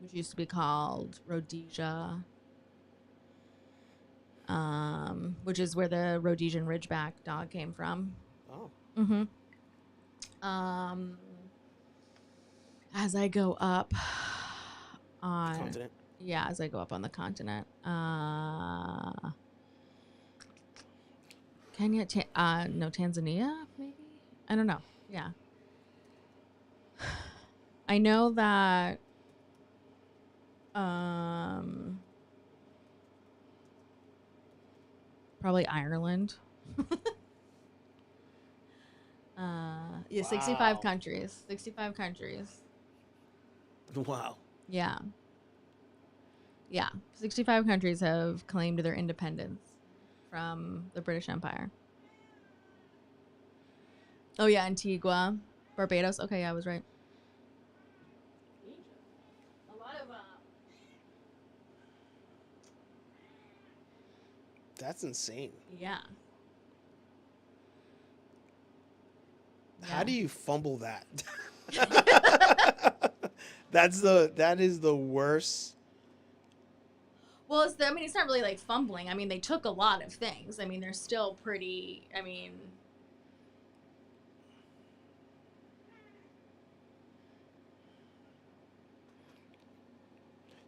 which used to be called Rhodesia, which is where the Rhodesian Ridgeback dog came from. Oh. Mm-hmm. As I go up on Continent. Yeah, as I go up on the continent, Kenya, no, Tanzania, maybe. I don't know. Yeah, I know that. Probably Ireland. Yeah, 65 Wow. countries. 65 countries. Wow. Yeah. Yeah. 65 countries have claimed their independence from the British Empire. Oh, yeah, Antigua, Barbados. Okay, yeah, I was right. A lot of That's insane. yeah. How do you fumble that? That is the worst. Well, it's not really like fumbling. I mean, they took a lot of things. I mean, they're still pretty. I mean,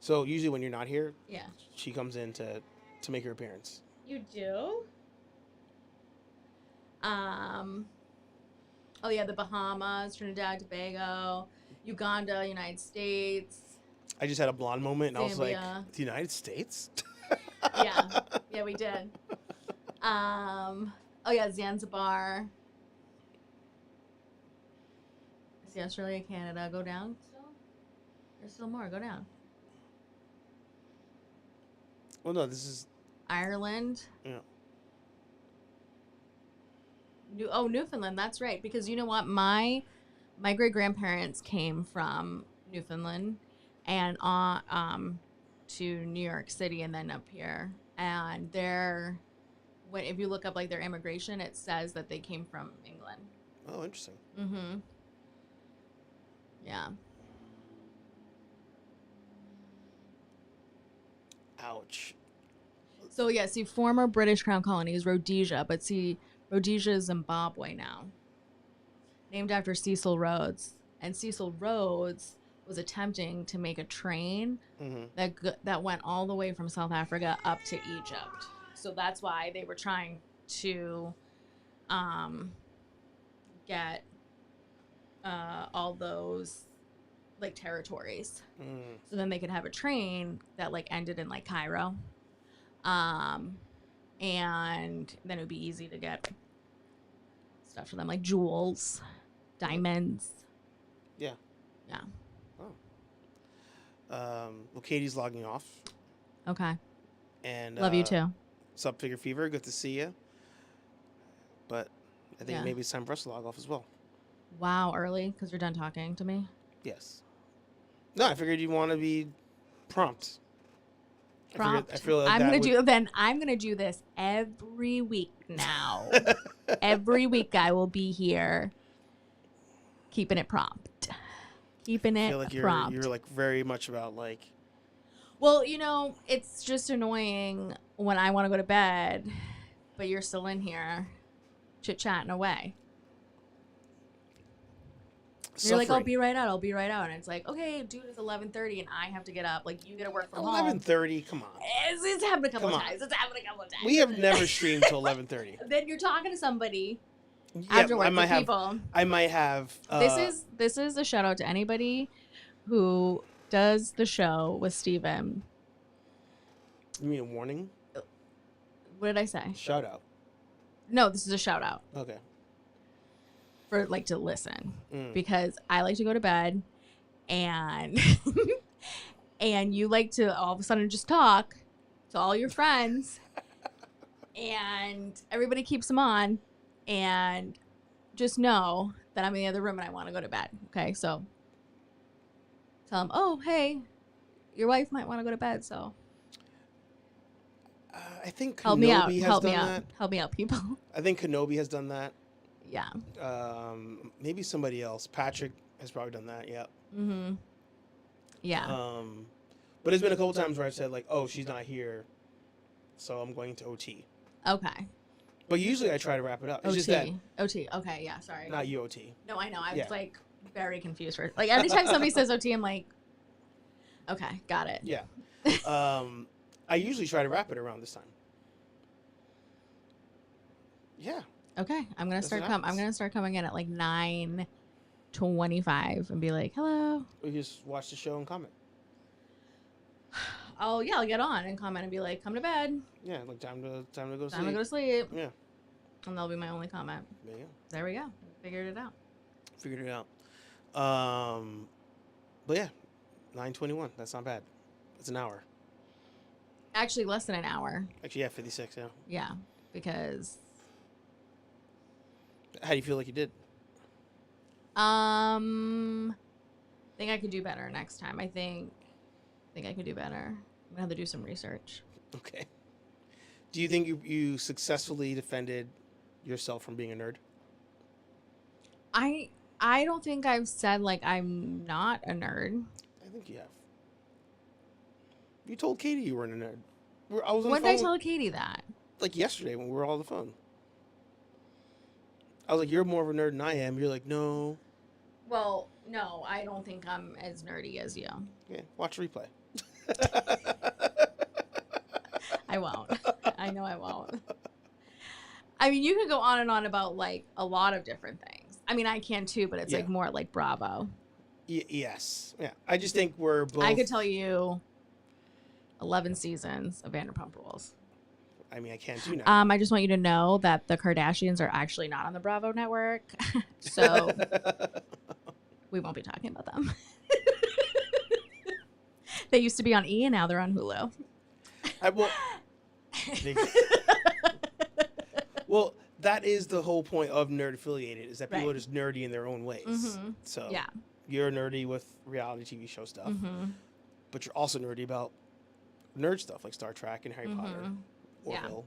So usually when you're not here, yeah. she comes in to make her appearance. You do? Oh yeah, the Bahamas, Trinidad, Tobago, Uganda, United States. I just had a blonde moment, and I was like, Zambia. "The United States?" Yeah, we did. Oh yeah, Zanzibar. I see Australia, Canada. Go down still. There's still more. Go down. Well, no, this is Ireland. yeah. Newfoundland. That's right. Because you know what, my great grandparents came from Newfoundland, and to New York City, and then up here. And if you look up like their immigration, it says that they came from England. Oh, interesting. Mm-hmm. Yeah. Ouch. So yeah, see, former British Crown colony is Rhodesia, but see, Rhodesia is Zimbabwe now. Named after Cecil Rhodes. And Cecil Rhodes was attempting to make a train that went all the way from South Africa up to Egypt. So that's why they were trying to get all those like territories. So then they could have a train that like ended in like Cairo. And then it would be easy to get stuff for them, like jewels, diamonds. Yeah. Yeah. Oh. Well, Katie's logging off. Okay. And love you too. Sup, Figure Fever? Good to see you. But I think Yeah. maybe it's time for us to log off as well. Wow, early because you're done talking to me. Yes. No, I figured you'd want to be prompt. Prompt. I feel like I'm gonna do this every week now. Every week I will be here, keeping it prompt. Keeping it I feel like prompt. you're like very much about like. Well, it's just annoying when I want to go to bed, but you're still in here, chit-chatting away. You're like, I'll be right out. And it's like, okay, dude, it's 11:30 and I have to get up. Like, you got to work from home. 11:30. Come on. It's happened a couple times. We have never streamed till 11:30. Then you're talking to somebody Yeah, after work with people. I might have. This is a shout out to anybody who does the show with Steven. You mean a warning? What did I say? Shout out. No, this is a shout out. Okay. For like to listen because I like to go to bed and and you like to all of a sudden just talk to all your friends, and everybody keeps them on, and just know that I'm in the other room and I want to go to bed. Okay, so tell them, oh, hey, your wife might want to go to bed, so I think help me out. Kenobi has Help me done out. that. Help me out, people. I think Kenobi has done that. Yeah. Maybe somebody else. Patrick has probably done that. Yeah. Mm-hmm. Yeah. But there's been a couple times where I've said like, "Oh, she's not here, so I'm going to OT." Okay. But usually I try to wrap it up. It's OT. just that OT. Okay. Yeah. Sorry. not you OT. No, I know. I Yeah. was like very confused for like every time somebody says OT, I'm like, okay, got it. Yeah. I usually try to wrap it around this time. Yeah. Okay. I'm gonna That's start what I'm happens. gonna start coming in at like 9:25 and be like, hello. We just watch the show and comment. I'll get on and comment and be like, come to bed. Yeah, like time to go to Time sleep. to go to sleep. Yeah. And that'll be my only comment. There you go. There we go. Figured it out. Figured it out. But yeah, 9:21. That's not bad. That's an hour. Actually, less than an hour. Actually, yeah, 56. Yeah. Yeah, because How do you feel like you did? I think I could do better next time. I think I could do better. I'm gonna have to do some research. Okay. Do you think you successfully defended yourself from being a nerd? I don't think I've said like I'm not a nerd. I think you have. You told Katie you weren't a nerd. I was on When the did I phone tell Katie that? like yesterday when we were all on the phone. I was like, "You're more of a nerd than I am." You're like, "No." Well, no, I don't think I'm as nerdy as you. Yeah, watch the replay. I won't. I know I won't. I mean, you could go on and on about like a lot of different things. I mean, I can too, but it's Yeah. like more like Bravo. Yes. Yeah. I just think we're both. I could tell you 11 seasons of Vanderpump Rules. I mean, I can't do now. I just want you to know that the Kardashians are actually not on the Bravo network, so we won't be talking about them. They used to be on E, and now they're on Hulu. Well, that is the whole point of Nerd Affiliated, is that people Right. are just nerdy in their own ways. Mhm. So Yeah. you're nerdy with reality TV show stuff, Mm-hmm. but you're also nerdy about nerd stuff like Star Trek and Harry Potter, Mhm. Yeah. Orville.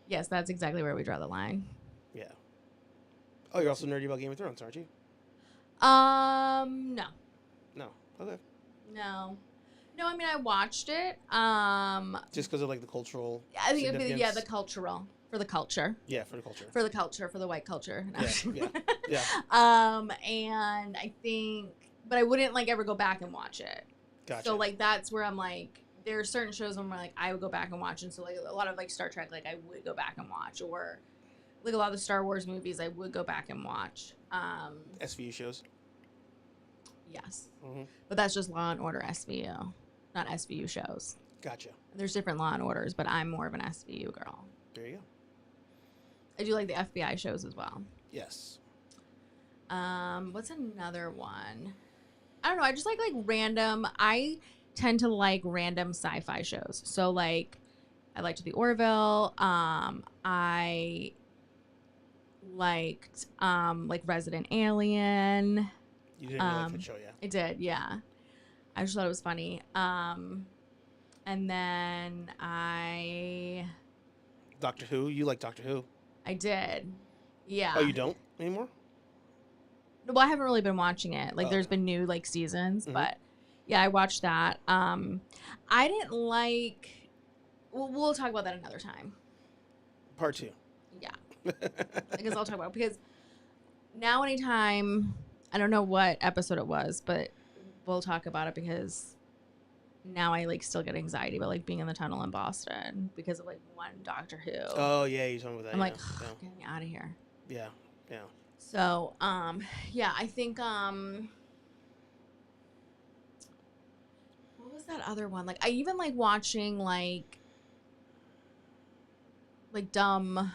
Yes, that's exactly where we draw the line. Yeah. Oh, you're also nerdy about Game of Thrones, aren't you? No. No. Okay. No. No, I mean, I watched it. Just because of like the cultural. I think it'd be, significance? the cultural. For the culture. Yeah, for the culture. For the culture, for the white culture. No. Yeah, yeah. And I think, but I wouldn't like ever go back and watch it. Gotcha. So like that's where I'm like, there are certain shows where like I would go back and watch, and so like a lot of like Star Trek, like I would go back and watch, or like a lot of the Star Wars movies, I would go back and watch. SVU shows. Yes, Mm-hmm. but that's just Law and Order SVU, not SVU shows. Gotcha. There's different Law and Orders, but I'm more of an SVU girl. There you go. I do like the FBI shows as well. Yes. What's another one? I don't know. I just like random. I tend to like random sci-fi shows. So like, I liked The Orville. I liked like Resident Alien. You didn't really like that show, yeah. I did, yeah. I just thought it was funny. And then Doctor Who. You like Doctor Who? I did, yeah. Oh, you don't anymore? Well, I haven't really been watching it. Like, there's been new like seasons, but yeah, I watched that. I didn't like. We'll talk about that another time. Part 2. Yeah, I guess I'll talk about it because now anytime I don't know what episode it was, but we'll talk about it because now I like still get anxiety about like being in the tunnel in Boston because of like one Doctor Who. Oh yeah, you're talking about that. I'm like, yeah. get me out of here. Yeah, yeah. So, yeah, I think, what was that other one? Like, I even like watching like dumb,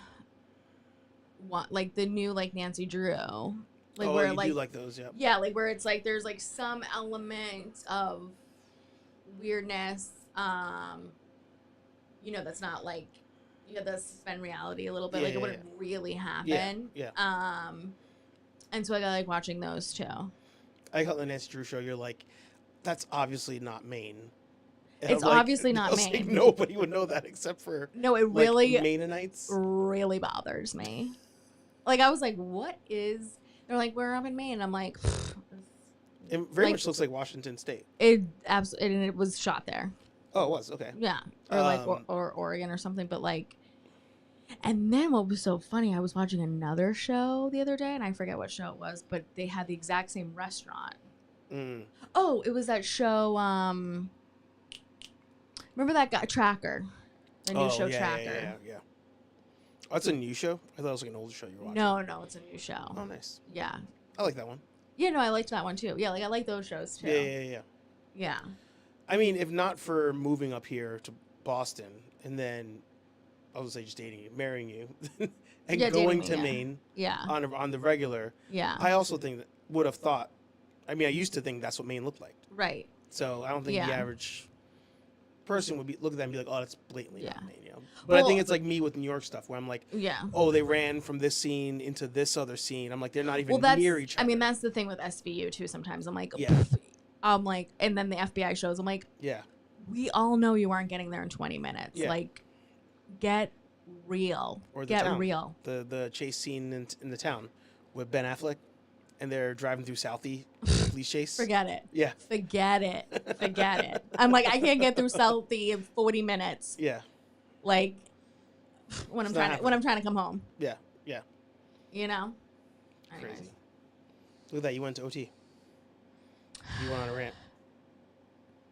like the new like Nancy Drew, like Oh, where you like do like those, yeah. yeah, like where it's like there's like some element of weirdness. That's not like the suspend reality a little bit, Yeah, like it yeah, wouldn't really Yeah, happen. yeah. And so I got like watching those too. I call the Nancy Drew show. You're like, that's obviously not Maine. And It's I'm like, obviously not I was like, Maine. nobody would know that except for No, it like really, Maine-anites. really bothers me. Like I was like, what is? They're like, we're up in Maine. I'm like, It very like- much looks like Washington State. it absolutely, and it was shot there. Oh, it was okay. Yeah, or like Um, or Oregon or something. But like, and then what was so funny? I was watching another show the other day, and I forget what show it was, but they had the exact same restaurant. Mm. Oh, it was that show. Remember that guy Tracker, the new show Tracker. Yeah. Oh, that's a new show. I thought it was like an older show you were watching. No, it's a new show. Oh, nice. Yeah, I like that one. yeah. No, I liked that one too. Yeah, like I like those shows too. Yeah. Yeah. I mean, if not for moving up here to Boston and then I was say just dating you, marrying you, and Yeah, going dating me, to yeah. Maine Yeah. on the regular, Yeah. I also think that would have thought. I mean, I used to think that's what Maine looked like. Right. So I don't think Yeah. the average person would be look at that and be like, "Oh, that's blatantly Yeah. not Maine." You know? But I Well- think it's like me with New York stuff, where I'm like, Yeah. "Oh, they ran from this scene into this other scene." I'm like, they're not even Well, that's. near each other. I mean, that's the thing with SVU too. Sometimes I'm like, Yeah. "Pff." I'm like, and then the FBI shows. I'm like, yeah, we all know you aren't getting there in 20 minutes. Yeah. Like, get real. Or the Get town. real. the chase scene in the town with Ben Affleck, and they're driving through Southie, police chase. Forget it. Yeah, Forget it. Forget it. I'm like, I can't get through Southie in 40 minutes. yeah, Like, when It's I'm not trying to come home. yeah. You know. Anyways. Crazy. Look at that. You went to OT. You went on a rant.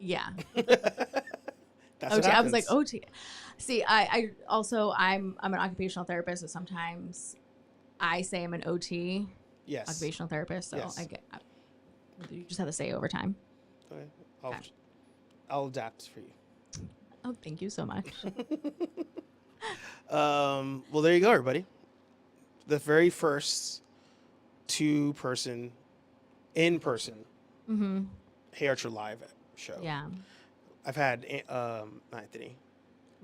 Yeah. That's what OT. I was like, happens. OT. See, I also I'm an occupational therapist, so sometimes I say I'm an OT, Yes. occupational therapist. So Yes. you just have to say it over time. Okay. Okay. I'll adapt for you. Oh, thank you so much. Well, there you go, everybody. The very first in-person Mm-hmm. HeyArcher live show. Yeah. I've had Anthony.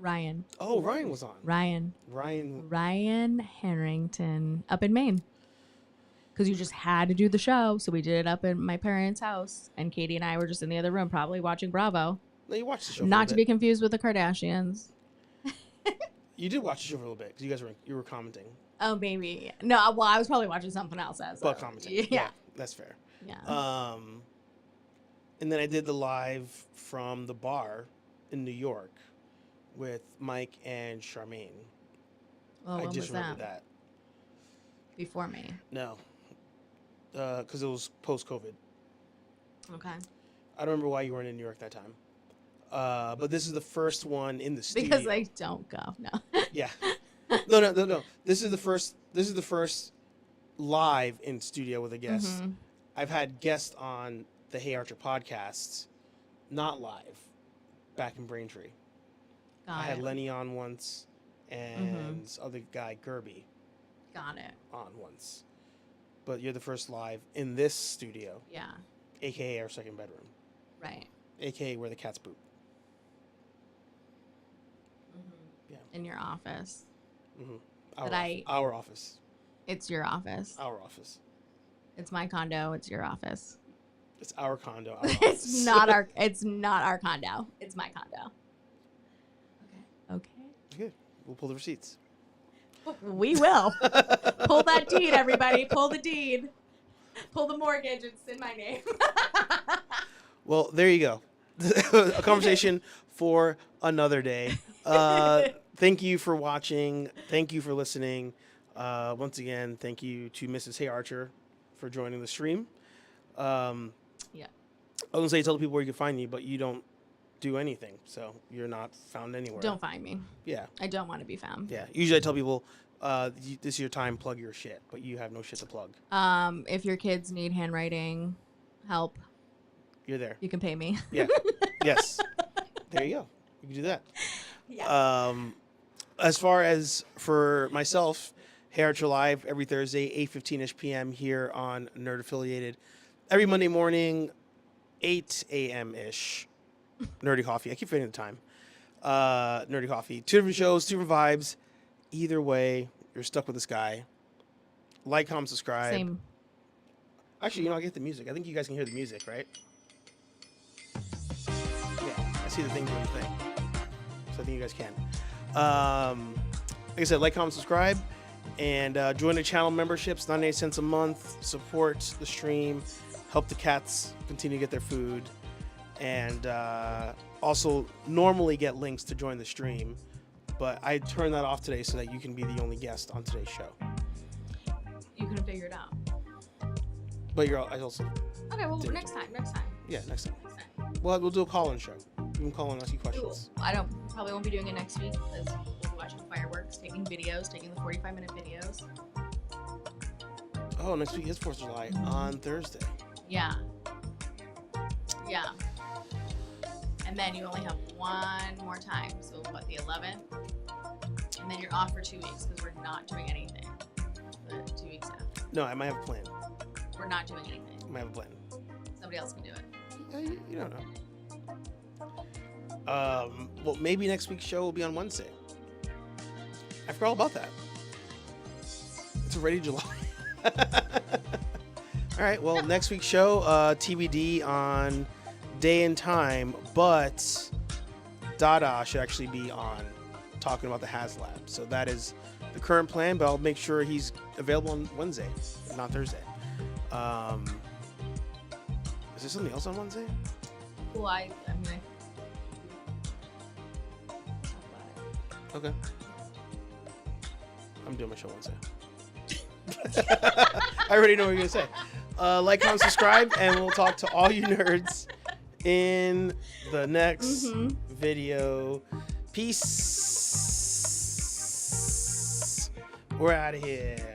Ryan. Oh, Ryan was on. Ryan Harrington up in Maine. Because you just had to do the show, so we did it up in my parents' house, and Katie and I were just in the other room, probably watching Bravo. No, you watched the show. For a Not to little be confused with the Kardashians. bit. You did watch the show for a little bit because you were commenting. Oh, maybe. No, well, I was probably watching something else. But commenting. Yeah. That's fair. Yeah. And then I did the live from the bar in New York with Mike and Charmaine. Oh, I when just was remembered that? that. Before me. No. Because it was post-COVID. Okay. I don't remember why you weren't in New York that time. But this is the first one in the studio. Because I don't go. No. Yeah. No. This is the first live in studio with a guest. Mhm. I've had guests on the HeyArcher podcasts, not live, back in Braintree. Got I had it. Lenny on once, and this other guy, Gerby, Got it. on once. But you're the first live in this studio, Yeah. aka our second bedroom, Right. aka where the cats poop. Yeah. In your office. Mm-hmm. Our office. It's your office. Our office. It's my condo. It's your office. It's our condo. Our It's office. not our. It's not our condo. It's my condo. Okay. Okay. We'll pull the receipts. We will. Pull that deed, everybody. Pull the deed. Pull the mortgage. It's in my name. Well, there you go. A conversation for another day. Thank you for watching. Thank you for listening. Once again, thank you to Mrs. HeyArcher for joining the stream. Yeah. I was going to say tell the people where you can find you, but you don't do anything, so you're not found anywhere. Don't find me. Yeah. I don't want to be found. Yeah. Usually I tell people, this is your time, plug your shit, but you have no shit to plug. If your kids need handwriting help, You're there. you can pay me. Yeah. Yes. There you go. You can do that. Yeah. As far as for myself, HeyArcher Live every Thursday, 8:15ish p.m. here on Nerd Affiliated. Every Monday morning, 8 a.m. ish. Nerdy Coffee. I keep forgetting the time. Nerdy Coffee. 2 different shows, 2 different vibes. Either way, you're stuck with this guy. Like, comment, subscribe. Same. Actually, I'll get the music. I think you guys can hear the music, right? Yeah, I see the thing doing the thing. So I think you guys can. Like I said, like, comment, subscribe. And join the channel memberships, 98 cents a month. Support the stream. Help the cats continue to get their food. And also normally get links to join the stream. But I turned that off today so that you can be the only guest on today's show. You couldn't figure it out. But I also... Okay, well, next time. Yeah, next time. Well, we'll do a call-in show. You can call in and ask you questions. Cool. I probably won't be doing it next week because we'll be watching fireworks, taking the 45-minute videos. Oh, next week is 4th of July on Thursday. Yeah. And then you only have one more time. So, what, the 11th? And then you're off for 2 weeks because we're not doing anything. The 2 weeks after. No, I might have a plan. We're not doing anything. I might have a plan. Somebody else can do it. Yeah, you don't know. Well, maybe next week's show will be on Wednesday. I forgot all about that. It's already July. All right, well, next week's show, TBD on day and time, but Dada should actually be on talking about the HasLab. So that is the current plan, but I'll make sure he's available on Wednesday, not Thursday. Is there something else on Wednesday? Well, I'm gonna talk about it. Okay. I'm doing my show Wednesday. I already know what you're going to say. Like, comment, subscribe, and we'll talk to all you nerds in the next video. Peace. We're out of here.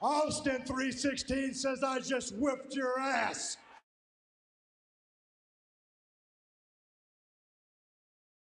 Austin 316 says I just whipped your ass.